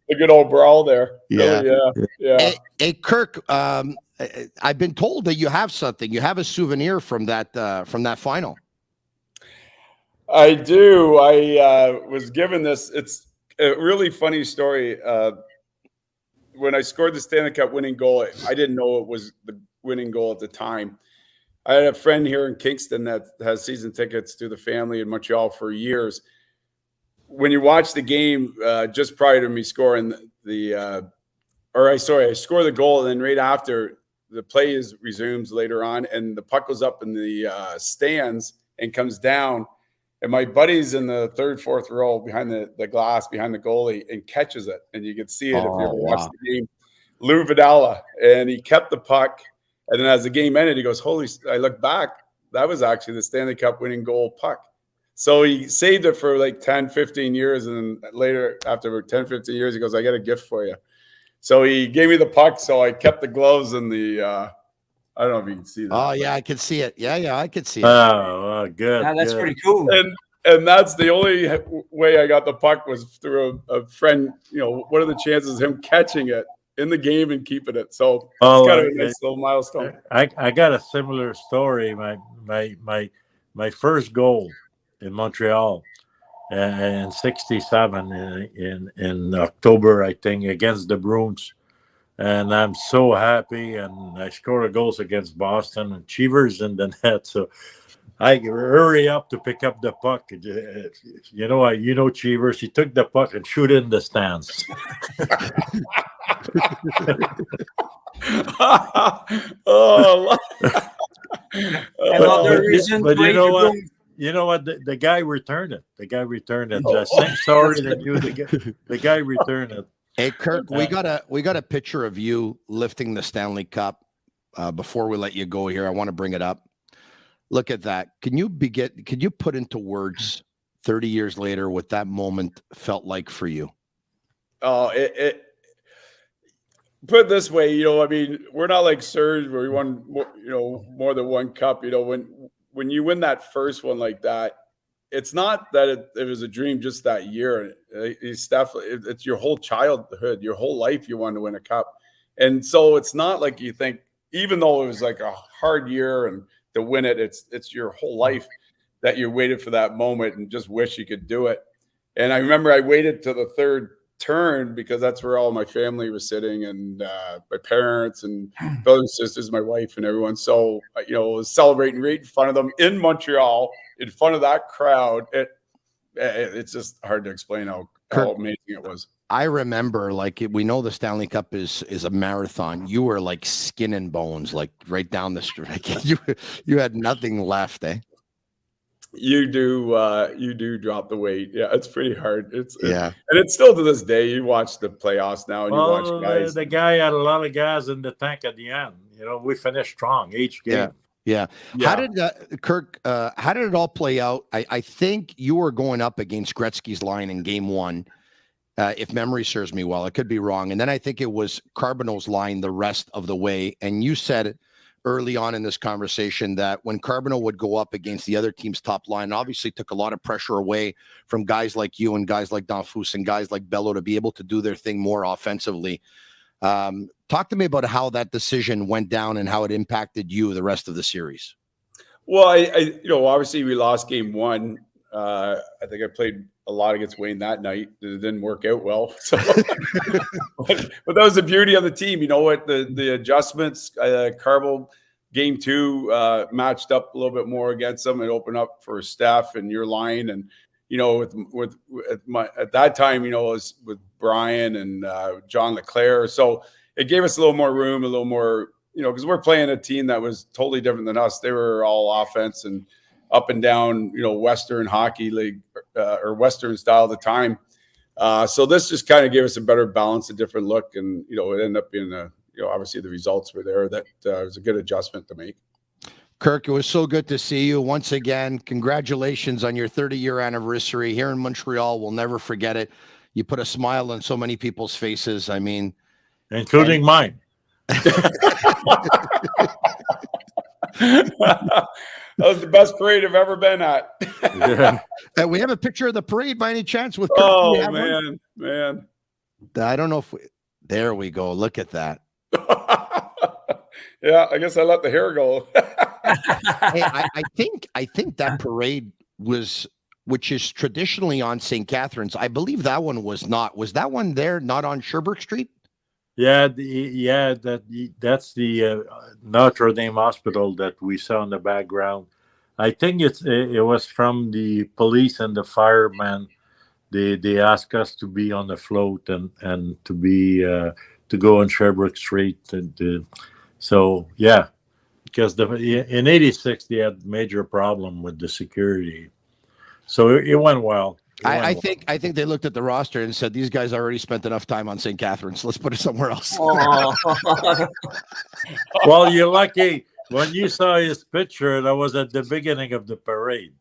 A good old brawl there. Yeah. Oh, yeah. Hey, Kirk, I've been told that you have something. You have a souvenir from that final. I do. I was given this. It's a really funny story. When I scored the Stanley Cup winning goal, I didn't know it was the winning goal at the time. I had a friend here in Kingston that has season tickets to the family in Montreal for years. When you watch the game, just prior to me scoring I score the goal, and then right after, the play resumes later on, and the puck goes up in the stands and comes down, and my buddy's in the third, fourth row behind the glass, behind the goalie, and catches it, and you can see it if you ever watch the game. Lou Vidala, and he kept the puck. And then as the game ended, he goes, I look back, that was actually the Stanley Cup winning goal puck. So he saved it for like 10, 15 years. And then later, after 10, 15 years, he goes, I got a gift for you. So he gave me the puck. So I kept the gloves and I don't know if you can see that. Oh, yeah, I can see it. Yeah, I can see it. Oh, good. Yeah, that's pretty cool. And that's the only way I got the puck was through a friend. What are the chances of him catching it in the game and keeping it? So it's kind of a nice little milestone. I got a similar story. My first goal in Montreal in '67 in October, I think, against the Bruins, and I'm so happy. And I scored a goals against Boston, and Cheever's in the net, so I hurry up to pick up the puck. Cheevers, he took the puck and shoot it in the stands. Another reason. But you know what? The guy returned it. The guy returned it. Same story that you. The guy returned it. Hey, Kirk, we got a picture of you lifting the Stanley Cup. Before we let you go here, I want to bring it up. Look at that. Can you put into words 30 years later what that moment felt like for you? Oh, it put it this way, we're not like Serge where we won, more than one cup. When you win that first one like that, it's not that it was a dream just that year. It's your whole childhood, your whole life. You want to win a cup, and so it's not like you think. Even though it was like a hard year and to win it, it's your whole life that you waited for that moment and just wish you could do it. And I remember I waited to the third turn because that's where all my family was sitting, and my parents and brothers and sisters, my wife and everyone. So, was celebrating right in front of them in Montreal, in front of that crowd. It's just hard to explain how amazing it was. I remember, we know the Stanley Cup is a marathon. You were like skin and bones, like right down the street. You had nothing left, eh? You do drop the weight. Yeah, it's pretty hard. And it's still to this day. You watch the playoffs now, and you watch guys. The guy had a lot of gas in the tank at the end. We finished strong each game. Yeah. How did Kirk? How did it all play out? I think you were going up against Gretzky's line in Game 1. If memory serves me well, I could be wrong. And then I think it was Carbonneau's line the rest of the way. And you said early on in this conversation that when Carbonneau would go up against the other team's top line, obviously took a lot of pressure away from guys like you and guys like Danfous and guys like Bello to be able to do their thing more offensively. Talk to me about how that decision went down and how it impacted you the rest of the series. Well, I obviously we lost Game 1. I think I played a lot against Wayne that night. It didn't work out well. So, but that was the beauty of the team. You know what? The adjustments, Carbo game 2 matched up a little bit more against them. It opened up for Steph and your line, and you know, at that time, you know, it was with Brian and John Leclerc. So it gave us a little more room, a little more, you know, because we're playing a team that was totally different than us. They were all offense and up and down, you know, Western hockey league or Western style at the time. So this just kind of gave us a better balance, a different look, and you know, it ended up being you know, obviously the results were there. That was a good adjustment to make. Kirk, it was so good to see you once again. Congratulations on your 30-year anniversary here in Montreal. We'll never forget it. You put a smile on so many people's faces. I mean, including mine. That was the best parade I've ever been at. Yeah. And we have a picture of the parade by any chance with Kirk? Oh, man. I don't know if there we go. Look at that. Yeah, I guess I let the hair go. Hey, I think that parade was, which is traditionally on St. Catharines. I believe that one was not. Was that one there not on Sherbrooke Street? Yeah, that's the Notre Dame Hospital that we saw in the background. I think it was from the police and the firemen. They asked us to be on the float and to be to go on Sherbrooke Street. So yeah, because in '86 they had major problem with the security, so it went well. I think they looked at the roster and said, these guys already spent enough time on St. Catharines. Let's put it somewhere else. Well, you're lucky. When you saw his picture, that was at the beginning of the parade.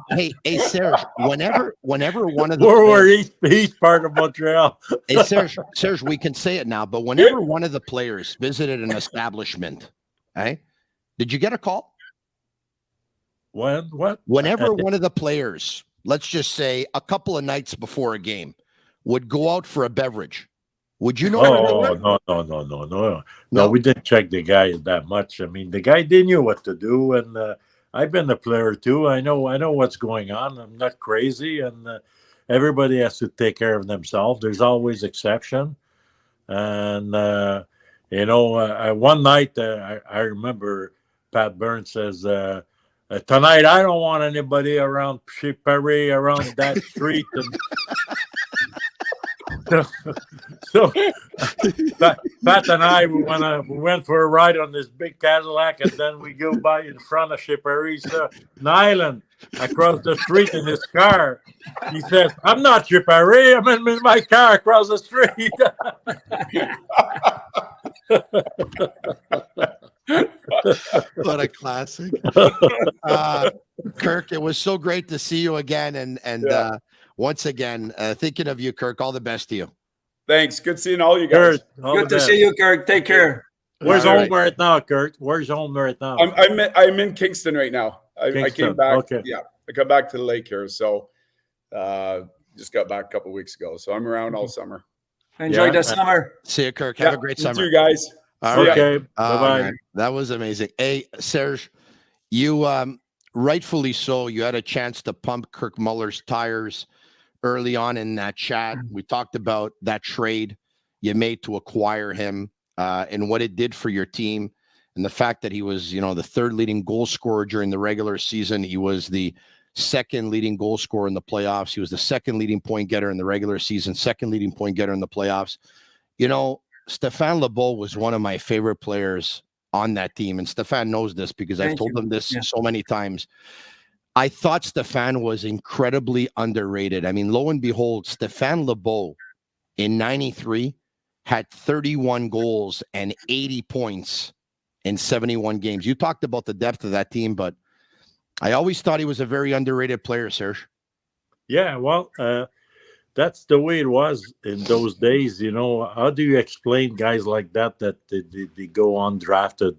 Hey, Serge, whenever one of the we're east part of Montreal. Hey, Serge, we can say it now, but whenever one of the players visited an establishment, did you get a call? What? Whenever one of the players, let's just say a couple of nights before a game, would go out for a beverage, would you know? No, we didn't check the guy that much. I mean, the guy didn't know what to do, and I've been a player too. I know what's going on. I'm not crazy, and everybody has to take care of themselves. There's always exception, and one night I remember Pat Burns says, tonight I don't want anybody around Perry, around that street. And so Pat and I we went for a ride on this big Cadillac, and then we go by in front of Shipperry's Island across the street in his car. He says, "I'm not Shipperry. I'm in my car across the street." What a classic. Kirk, it was so great to see you again, and once again, thinking of you, Kirk. All the best to you. Thanks. Good seeing all you guys. Good to see you, Kirk. Take care. Where's home right now, Kurt? Where's home right now? I'm in Kingston right now. I came back. Okay. Yeah, I come back to the lake here. So just got back a couple of weeks ago. So I'm around all summer. Enjoy the summer. See you, Kirk. Have a great summer. You guys. Okay. Bye-bye. That was amazing. Hey, Serge, you rightfully so. You had a chance to pump Kirk Muller's tires early on in that chat. We talked about that trade you made to acquire him and what it did for your team, and the fact that he was, the third leading goal scorer during the regular season. He was the second leading goal scorer in the playoffs. He was the second leading point getter in the regular season, second leading point getter in the playoffs. Stéphane Lebeau was one of my favorite players on that team, and Stéphane knows this because I've told him this so many times. I thought Stéphane was incredibly underrated. I mean, lo and behold, Stéphane Lebeau in 93 had 31 goals and 80 points in 71 games. You talked about the depth of that team, but I always thought he was a very underrated player, Serge. Yeah, well, that's the way it was in those days. How do you explain guys like that they go undrafted?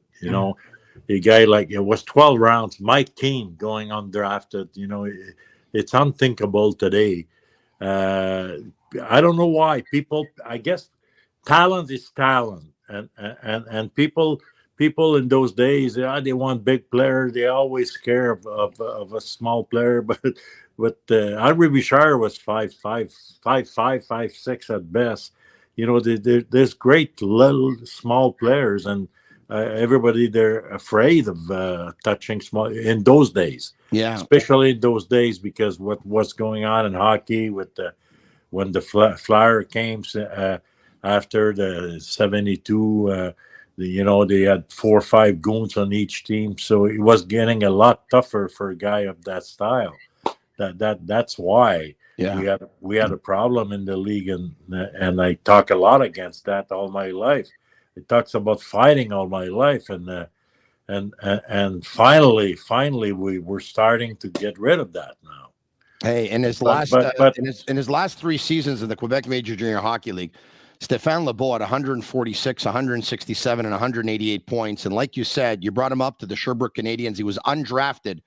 A guy like it was 12 rounds, Mike Keane going undrafted. It's unthinkable today. I don't know why people. I guess talent is talent, and people people in those days, they want big players. They always scare of a small player, but Henri Richard was 5'5", 5'5", 5'6" at best. You know, there's great little small players, and everybody they're afraid of touching small in those days. Yeah, especially in those days, because what's going on in hockey with when the Flyer came after the 72. They had 4 or 5 goons on each team, so it was getting a lot tougher for a guy of that style. That's why we had a problem in the league, and I talk a lot against that all my life. It talks about fighting all my life, and finally we were starting to get rid of that now. Hey, in his in his last 3 seasons in the Quebec Major Junior Hockey League, Stéphane Lebeau had 146, 167, and 188 points. And like you said, you brought him up to the Sherbrooke Canadiens. He was undrafted.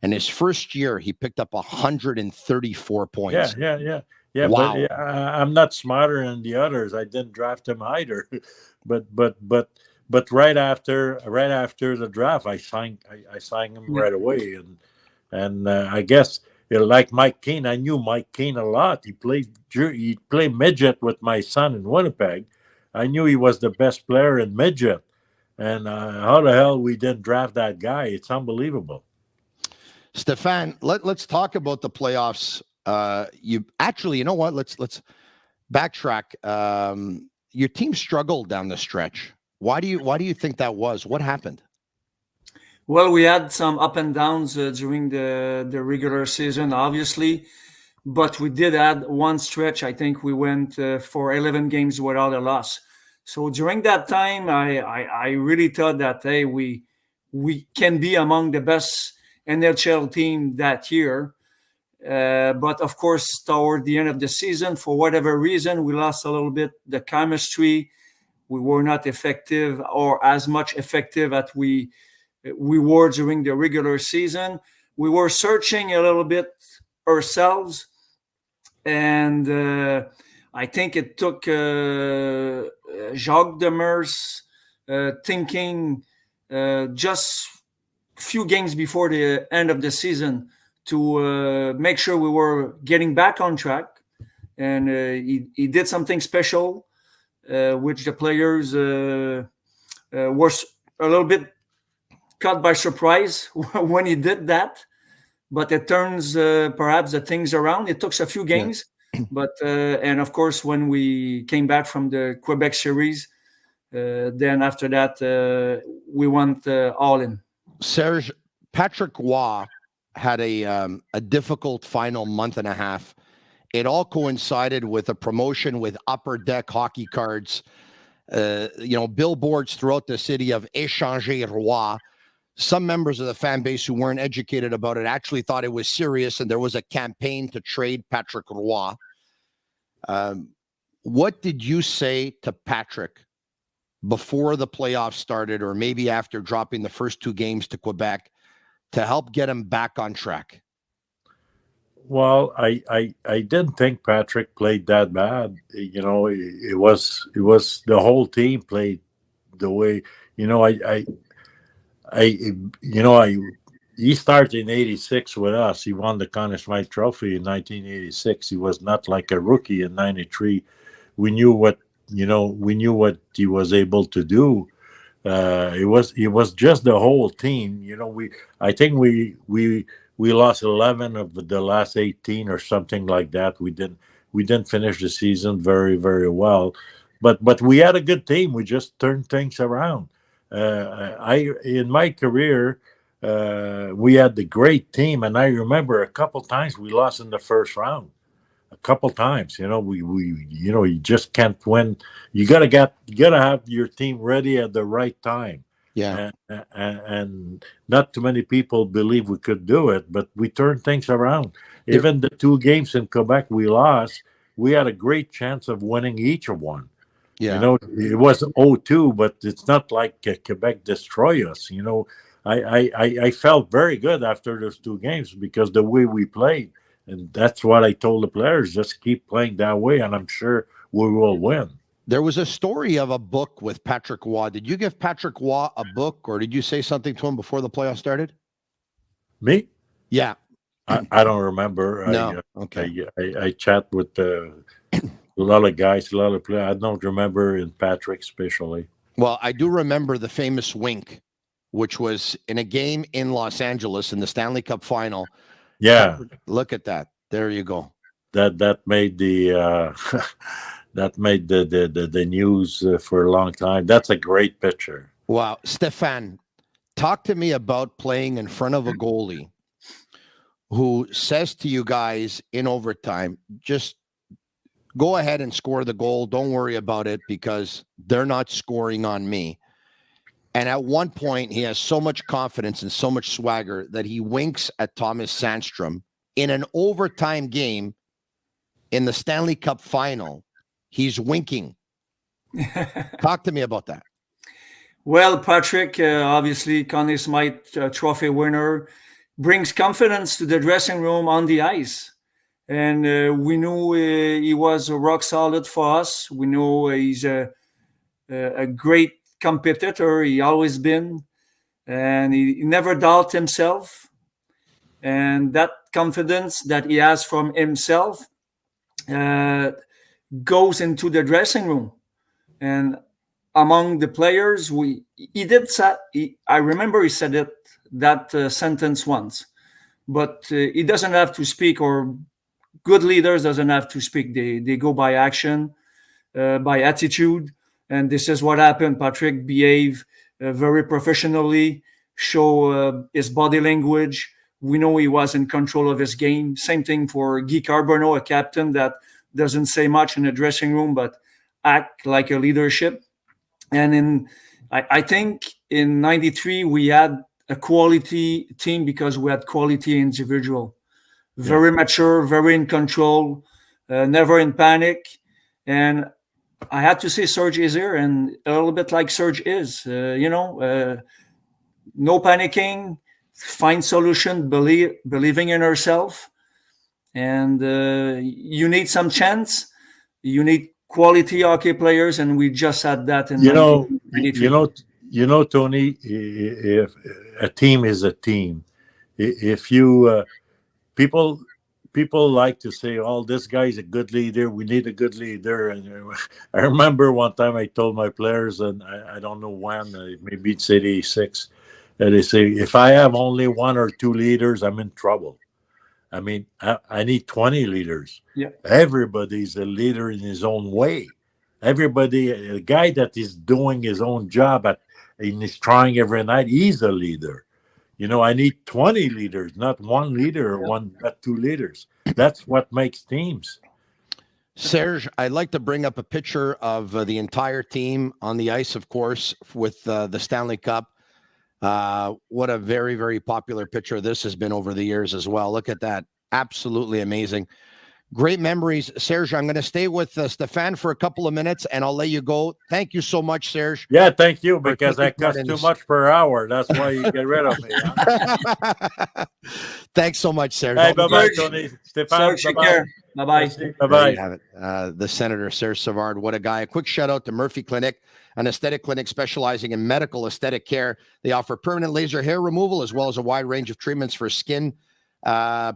And his first year, he picked up 134 points. Yeah. Wow. But I'm not smarter than the others. I didn't draft him either. But right after the draft, I signed him right away. And I guess, like Mike Keane, I knew Mike Keane a lot. He played midget with my son in Winnipeg. I knew he was the best player in midget. And how the hell we didn't draft that guy? It's unbelievable. Stéphane, let's talk about the playoffs. You know what? Let's backtrack. Your team struggled down the stretch. Why do you think that was? What happened? Well, we had some up and downs during the regular season, obviously, but we did add one stretch. I think we went for 11 games without a loss. So during that time, I really thought that, hey, we can be among the best NHL team that year. But of course, toward the end of the season, for whatever reason, we lost a little bit the chemistry. We were not effective, or as much effective as we were during the regular season. We were searching a little bit ourselves, and I think it took Jacques Demers thinking just a few games before the end of the season to make sure we were getting back on track. And he did something special, which the players were a little bit caught by surprise when he did that. But it turns perhaps the things around. It took a few games. Yeah. But and of course, when we came back from the Quebec series, then after that, we went all in. Serge, Patrick Roy had a difficult final month and a half. It all coincided with a promotion with Upper Deck hockey cards, billboards throughout the city of Échanger Roy. Some members of the fan base who weren't educated about it actually thought it was serious, and there was a campaign to trade Patrick Roy. What did you say to Patrick before the playoffs started, or maybe after dropping the first 2 games to Quebec, to help get him back on track? Well, I didn't think Patrick played that bad. It was the whole team played the way, he started in 86 with us. He won the Conn Smythe Trophy in 1986. He was not like a rookie in 93. We knew what he was able to do. It was just the whole team. I think we lost 11 of the last 18 or something like that. We didn't finish the season very, very well, but we had a good team. We just turned things around. In my career, we had the great team, and I remember a couple times we lost in the first round. A couple times, you just can't win. You gotta have your team ready at the right time. Yeah, and not too many people believe we could do it, but we turned things around. Even the 2 games in Quebec we lost, we had a great chance of winning each of one. Yeah, it was 0-2, but it's not like Quebec destroy us. I felt very good after those 2 games because the way we played, and that's what I told the players: just keep playing that way, and I'm sure we will win. There was a story of a book with Patrick Waugh. Did you give Patrick Waugh a book, or did you say something to him before the playoffs started? Me? Yeah. I don't remember. No. Okay. I chat with a lot of guys, a lot of players. I don't remember in Patrick especially. Well, I do remember the famous wink, which was in a game in Los Angeles in the Stanley Cup final. Yeah. Look at that. There you go. That made the that made the news for a long time. That's a great picture. Wow. Stefan, talk to me about playing in front of a goalie who says to you guys in overtime, just go ahead and score the goal. Don't worry about it because they're not scoring on me. And at one point, he has so much confidence and so much swagger that he winks at Thomas Sandstrom in an overtime game in the Stanley Cup final. He's winking. Talk to me about that. Well, Patrick, obviously, Conn Smythe trophy winner, brings confidence to the dressing room on the ice. And we knew he was rock solid for us. We know he's a great competitor. He always been. And he never doubt himself. And that confidence that he has from himself goes into the dressing room. And among the players, I remember he said that sentence once, but he doesn't have to speak, or good leaders doesn't have to speak. They go by action, by attitude, and this is what happened. Patrick behaved very professionally, show his body language. We know he was in control of his game. Same thing for Guy Carbonneau, a captain that doesn't say much in the dressing room, but act like a leadership. And I think in '93 we had a quality team because we had quality individual, very mature, very in control, never in panic. And I had to say Serge is here, and a little bit like Serge is, no panicking, find solution, believing in herself. And you need some chance. You need quality hockey players, and we just had that in 1993. Tony, if a team is a team, if you people like to say, "Oh, this guy's a good leader. We need a good leader." And I remember one time I told my players, and I don't know when, maybe it's '86, and they say, "If I have only one or two leaders, I'm in trouble." I mean, I need 20 leaders. Yeah. Everybody's a leader in his own way. Everybody, a guy that is doing his own job and is trying every night, he's a leader. I need 20 leaders, not one leader or not two leaders. That's what makes teams. Serge, I'd like to bring up a picture of the entire team on the ice, of course, with the Stanley Cup. What a very, very popular picture this has been over the years as well. Look at that. Absolutely amazing. Great memories. Serge, I'm going to stay with Stefan for a couple of minutes, and I'll let you go. Thank you so much, Serge. Yeah, thank you, because I cost too much per hour. That's why you get rid of me. Huh? Thanks so much, Serge. Hey, bye-bye, Tony. Stefan, bye-bye. Bye-bye. Bye-bye. There you have it. The Senator, Serge Savard. What a guy. A quick shout-out to Murphy Clinic, an aesthetic clinic specializing in medical aesthetic care. They offer permanent laser hair removal as well as a wide range of treatments for skin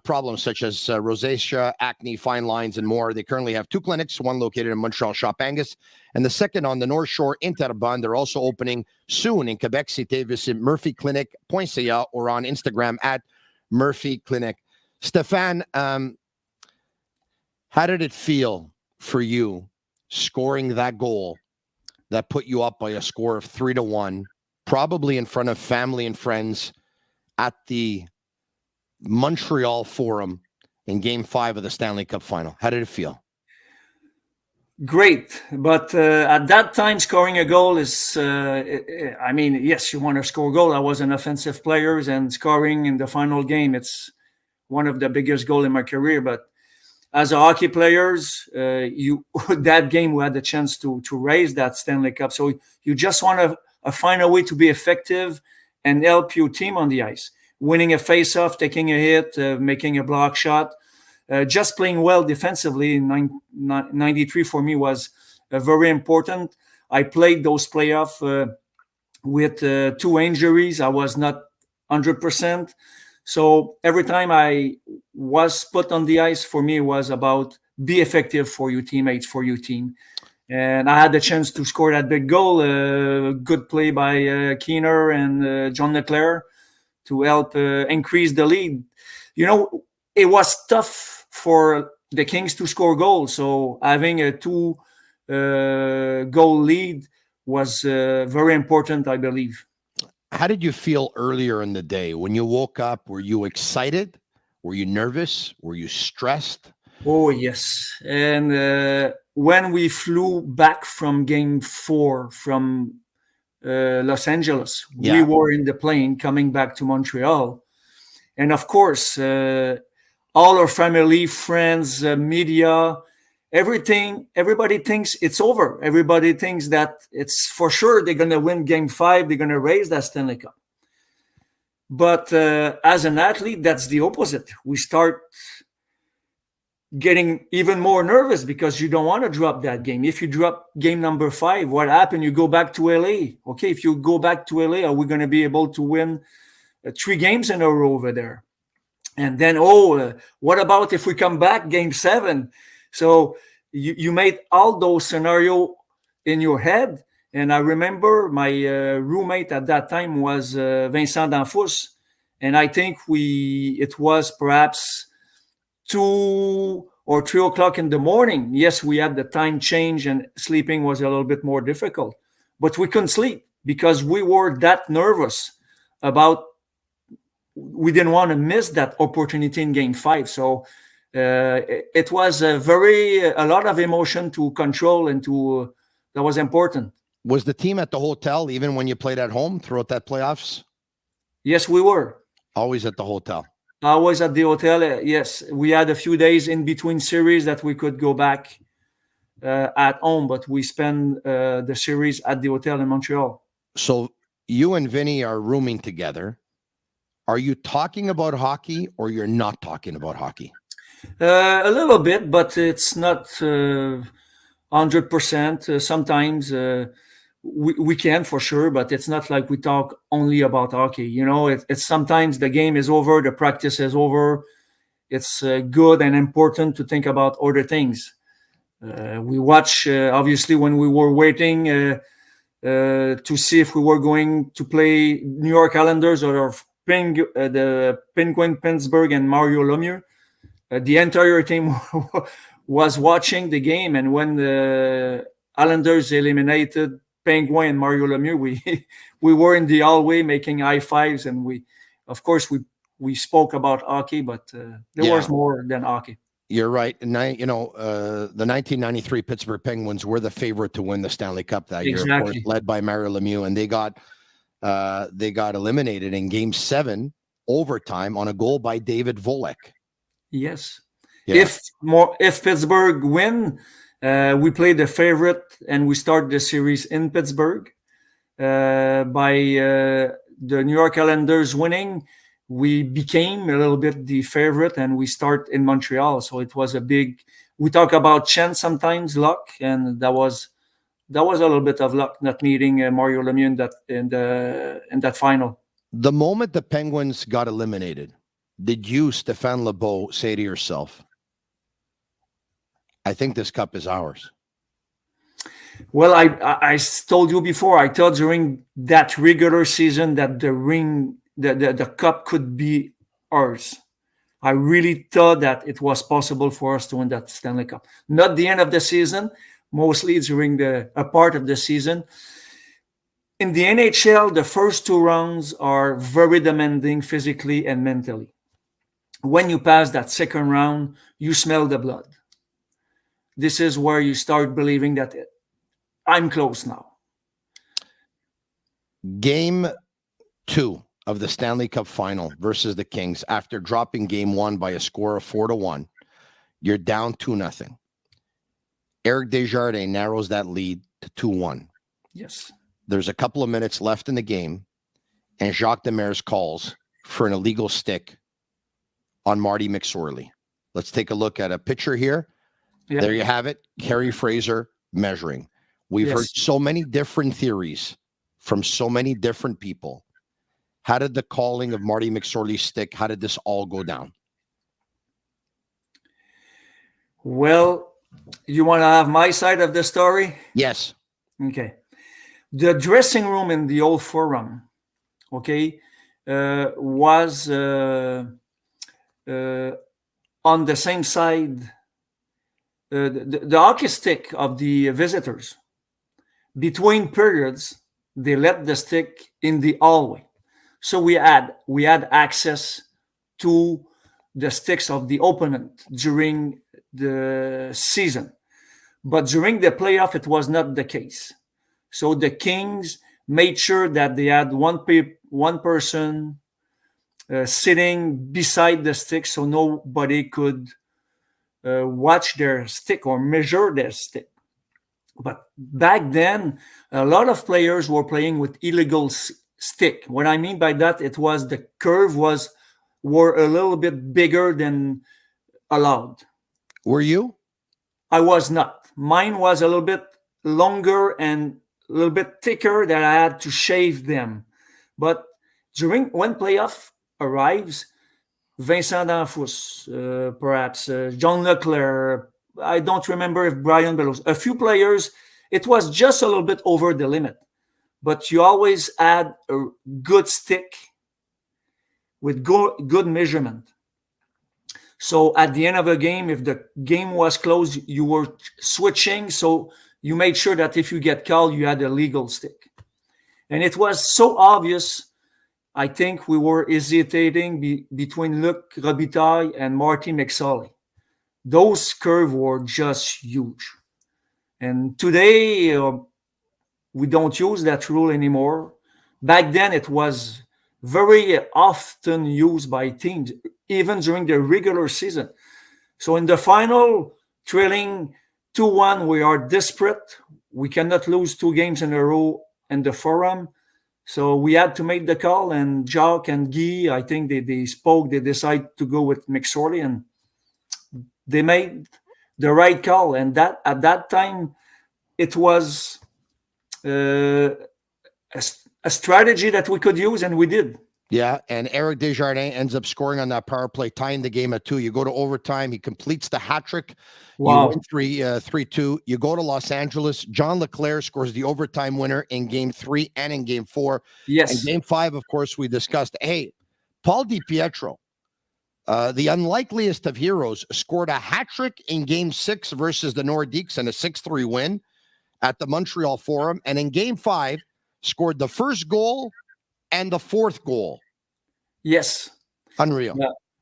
problems such as rosacea, acne, fine lines, and more. They currently have two clinics, one located in Montreal, Shop Angus, and the second on the North Shore in Terrebonne. They're also opening soon in Quebec City. Visit murphyclinic.ca or on Instagram at Murphy Clinic. Stefan, how did it feel for you scoring that goal that put you up by a score of 3-1, probably in front of family and friends at the Montreal Forum in Game 5 of the Stanley Cup final? How did it feel? Great, but at that time, scoring a goal is, yes, you want to score a goal. I was an offensive player, and scoring in the final game, it's one of the biggest goals in my career. But as a hockey players, that game we had the chance to raise that Stanley Cup. So you just want to find a way to be effective and help your team on the ice. Winning a face-off, taking a hit, making a block shot, just playing well defensively in 93 for me was very important. I played those playoffs with 2 injuries. I was not 100%. So every time I was put on the ice, for me, it was about be effective for your teammates, for your team. And I had the chance to score that big goal. Good play by Keener and John Leclerc to help increase the lead. You know, it was tough for the Kings to score goals. So having a 2 goal lead was very important, I believe. How did you feel earlier in the day when you woke up? Were you excited? Were you nervous? Were you stressed? Oh, yes. And when we flew back from game 4 from Los Angeles, we were in the plane coming back to Montreal. And of course, all our family, friends, media, everybody thinks it's over. Everybody thinks that it's for sure they're going to win game 5. They're going to raise that Stanley Cup. But as an athlete, that's the opposite. We start getting even more nervous because you don't want to drop that game. If you drop game number 5, what happened? You go back to LA. Okay, if you go back to LA, are we going to be able to win 3 games in a row over there? And then, what about if we come back game 7? So you made all those scenarios in your head. And I remember my roommate at that time was Vincent Danfous. And I think it was perhaps 2 or 3 o'clock in the morning. Yes, we had the time change and sleeping was a little bit more difficult, but we couldn't sleep because we were that nervous about, we didn't want to miss that opportunity in game 5. So it was a lot of emotion to control and that was important. Was the team at the hotel even when you played at home throughout that playoffs? Yes, we were. Always at the hotel. Always at the hotel. Yes, we had a few days in between series that we could go back at home, but we spent the series at the hotel in Montreal. So you and Vinny are rooming together. Are you talking about hockey or you're not talking about hockey? A little bit, but it's not 100%. Sometimes we can for sure, but it's not like we talk only about hockey. You know, it's sometimes the game is over, the practice is over. It's good and important to think about other things. We watch, obviously, when we were waiting to see if we were going to play New York Islanders or the Penguin Pittsburgh and Mario Lemieux. The entire team was watching the game, and when the Islanders eliminated Penguin and Mario Lemieux, we were in the hallway making high fives, and we spoke about hockey, but there was more than hockey. You're right. And the 1993 Pittsburgh Penguins were the favorite to win the Stanley Cup that year, of course, led by Mario Lemieux, and they got eliminated in Game 7 overtime on a goal by David Volek. Yes. Yeah. If Pittsburgh win, we play the favorite and we start the series in Pittsburgh. By the New York Islanders winning, we became a little bit the favorite and we start in Montreal. So it was we talk about chance sometimes, luck, and that was a little bit of luck not meeting Mario Lemieux in that final. The moment the Penguins got eliminated, did you, Stéphane Lebeau, say to yourself, I think this cup is ours? Well, I told you before, I thought during that regular season that the cup could be ours. I really thought that it was possible for us to win that Stanley Cup. Not the end of the season, mostly during a part of the season. In the NHL, the first 2 rounds are very demanding physically and mentally. When you pass that second round, you smell the blood. This is where you start believing that I'm close now. Game 2 of the Stanley Cup final versus the Kings, after dropping game 1 by a score of 4-1, you're down 2-0. Eric Desjardins narrows that lead to 2-1. Yes. There's a couple of minutes left in the game, and Jacques Demers calls for an illegal stick on Marty McSorley. Let's take a look at a picture here. Yeah. There you have it. Kerry Fraser measuring. We've heard so many different theories from so many different people. How did the calling of Marty McSorley's stick, how did this all go down? Well, you want to have my side of the story? Yes. Okay. The dressing room in the old forum, was on the same side, the hockey stick of the visitors. Between periods, they let the stick in the hallway. So we had access to the sticks of the opponent during the season. But during the playoff, it was not the case. So the Kings made sure that they had one person sitting beside the stick so nobody could watch their stick or measure their stick. But back then, a lot of players were playing with illegal stick. What I mean by that, it was the curve were a little bit bigger than allowed. Were you? I was not. Mine was a little bit longer and a little bit thicker that I had to shave them. But when playoff arrives, Vincent Danfous, perhaps John Leclerc, I don't remember if Brian Bellows, a few players, it was just a little bit over the limit. But you always had a good stick with good measurement. So at the end of a game, if the game was close, you were switching. So you made sure that if you get called, you had a legal stick. And it was so obvious. I think we were hesitating between Luc Robitaille and Marty McSorley. Those curves were just huge. And today, we don't use that rule anymore. Back then, it was very often used by teams, even during the regular season. So in the final, trailing 2-1, we are desperate. We cannot lose 2 games in a row in the forum. So we had to make the call, and Jacques and Guy, I think they spoke, they decided to go with McSorley, and they made the right call. And that at that time, it was a strategy that we could use, and we did. Yeah, and Eric Desjardins ends up scoring on that power play, tying the game at 2. You go to overtime. He completes the hat trick. Wow. You win 3-2. You go to Los Angeles. John Leclerc scores the overtime winner in Game 3 and in Game 4. Yes. In Game 5, of course, we discussed, hey, Paul DiPietro, the unlikeliest of heroes, scored a hat trick in Game 6 versus the Nordiques and a 6-3 win at the Montreal Forum. And in Game 5, scored the first goal and the 4th goal. Yes. Unreal.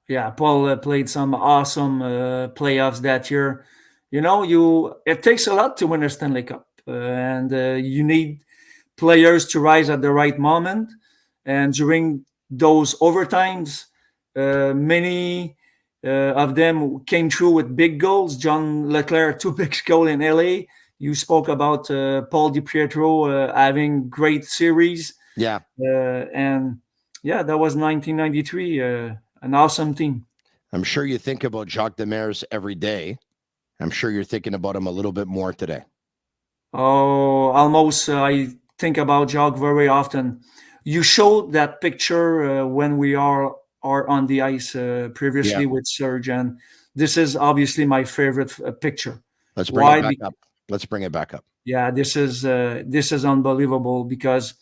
Yeah, Paul played some awesome playoffs that year. You know, it takes a lot to win a Stanley Cup. And you need players to rise at the right moment. And during those overtimes, many of them came through with big goals. John Leclerc, 2 big goals in LA. You spoke about Paul DiPietro having great series. Yeah. And yeah, that was 1993, an awesome team. I'm sure you think about Jacques Demers every day. I'm sure you're thinking about him a little bit more today. Oh, almost. I think about Jacques very often. You showed that picture when we are on the ice previously with Serge, and this is obviously my favorite picture. Let's bring it back up. Let's bring it back up. Yeah, this is unbelievable because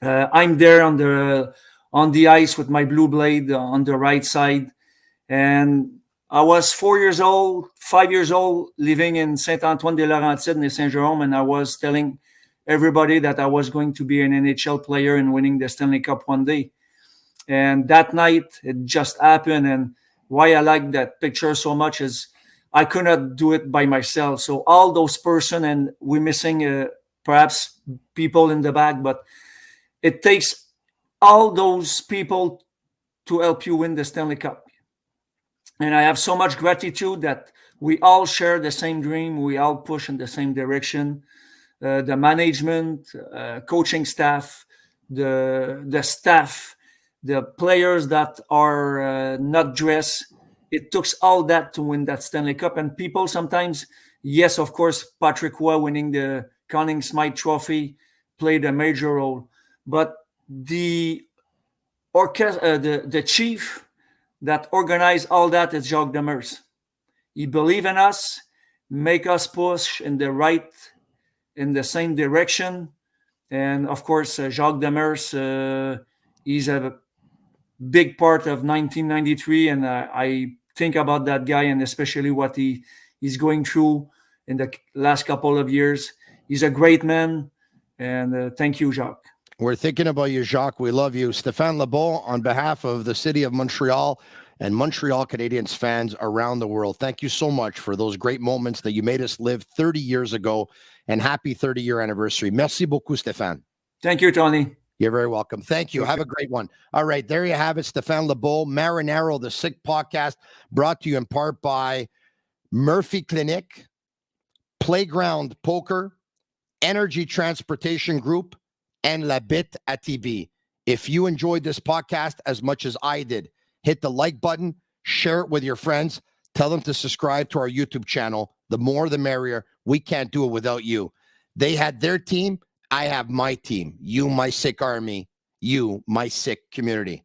I'm there on the ice with my blue blade on the right side, and I was 5 years old, living in Saint-Antoine-des-Laurentides near Saint-Jérôme, and I was telling everybody that I was going to be an NHL player and winning the Stanley Cup one day. And that night, it just happened. And why I like that picture so much is I could not do it by myself. So all those person, and we're missing perhaps people in the back, but it takes all those people to help you win the Stanley Cup. And I have so much gratitude that we all share the same dream. We all push in the same direction. The management, coaching staff, the staff, the players that are not dressed. It took all that to win that Stanley Cup. And people sometimes Yes, of course, Patrick Roy winning the Conning Smythe Trophy played a major role. But the chief that organized all that is Jacques Demers. He believed in us, make us push in the same direction. And of course, Jacques Demers, he's a big part of 1993. And I think about that guy and especially what he's going through in the last couple of years. He's a great man. And thank you, Jacques. We're thinking about you, Jacques. We love you. Stéphane Lebeau, on behalf of the city of Montreal and Montreal Canadiens fans around the world, thank you so much for those great moments that you made us live 30 years ago, and happy 30-year anniversary. Merci beaucoup, Stéphane. Thank you, Tony. You're very welcome. Thank you. Have a great one. All right, there you have it. Stéphane Lebeau, Marinaro, the Sick Podcast, brought to you in part by Murphy Clinic, Playground Poker, Energy Transportation Group, and La Bittt at Tibi. If you enjoyed this podcast as much as I did, hit the like button, share it with your friends, tell them to subscribe to our YouTube channel. The more, the merrier. We can't do it without you. They had their team. I have my team. You, my sick army. You, my sick community.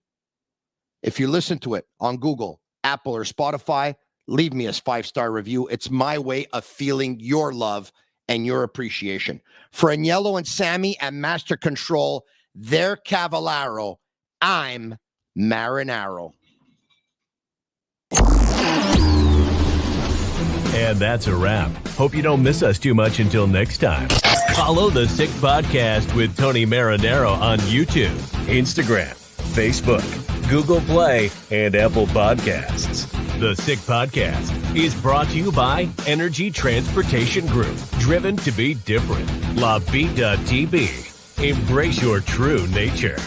If you listen to it on Google, Apple, or Spotify, leave me a 5-star review. It's my way of feeling your love and your appreciation. For Agnello and Sammy at Master Control, they're Cavallaro. I'm Marinaro. And that's a wrap. Hope you don't miss us too much until next time. Follow the Sick Podcast with Tony Marinaro on YouTube, Instagram, Facebook, Google Play, and Apple Podcasts. The Sick Podcast is brought to you by Energy Transportation Group. Driven to be different. La Vida TB. Embrace your true nature.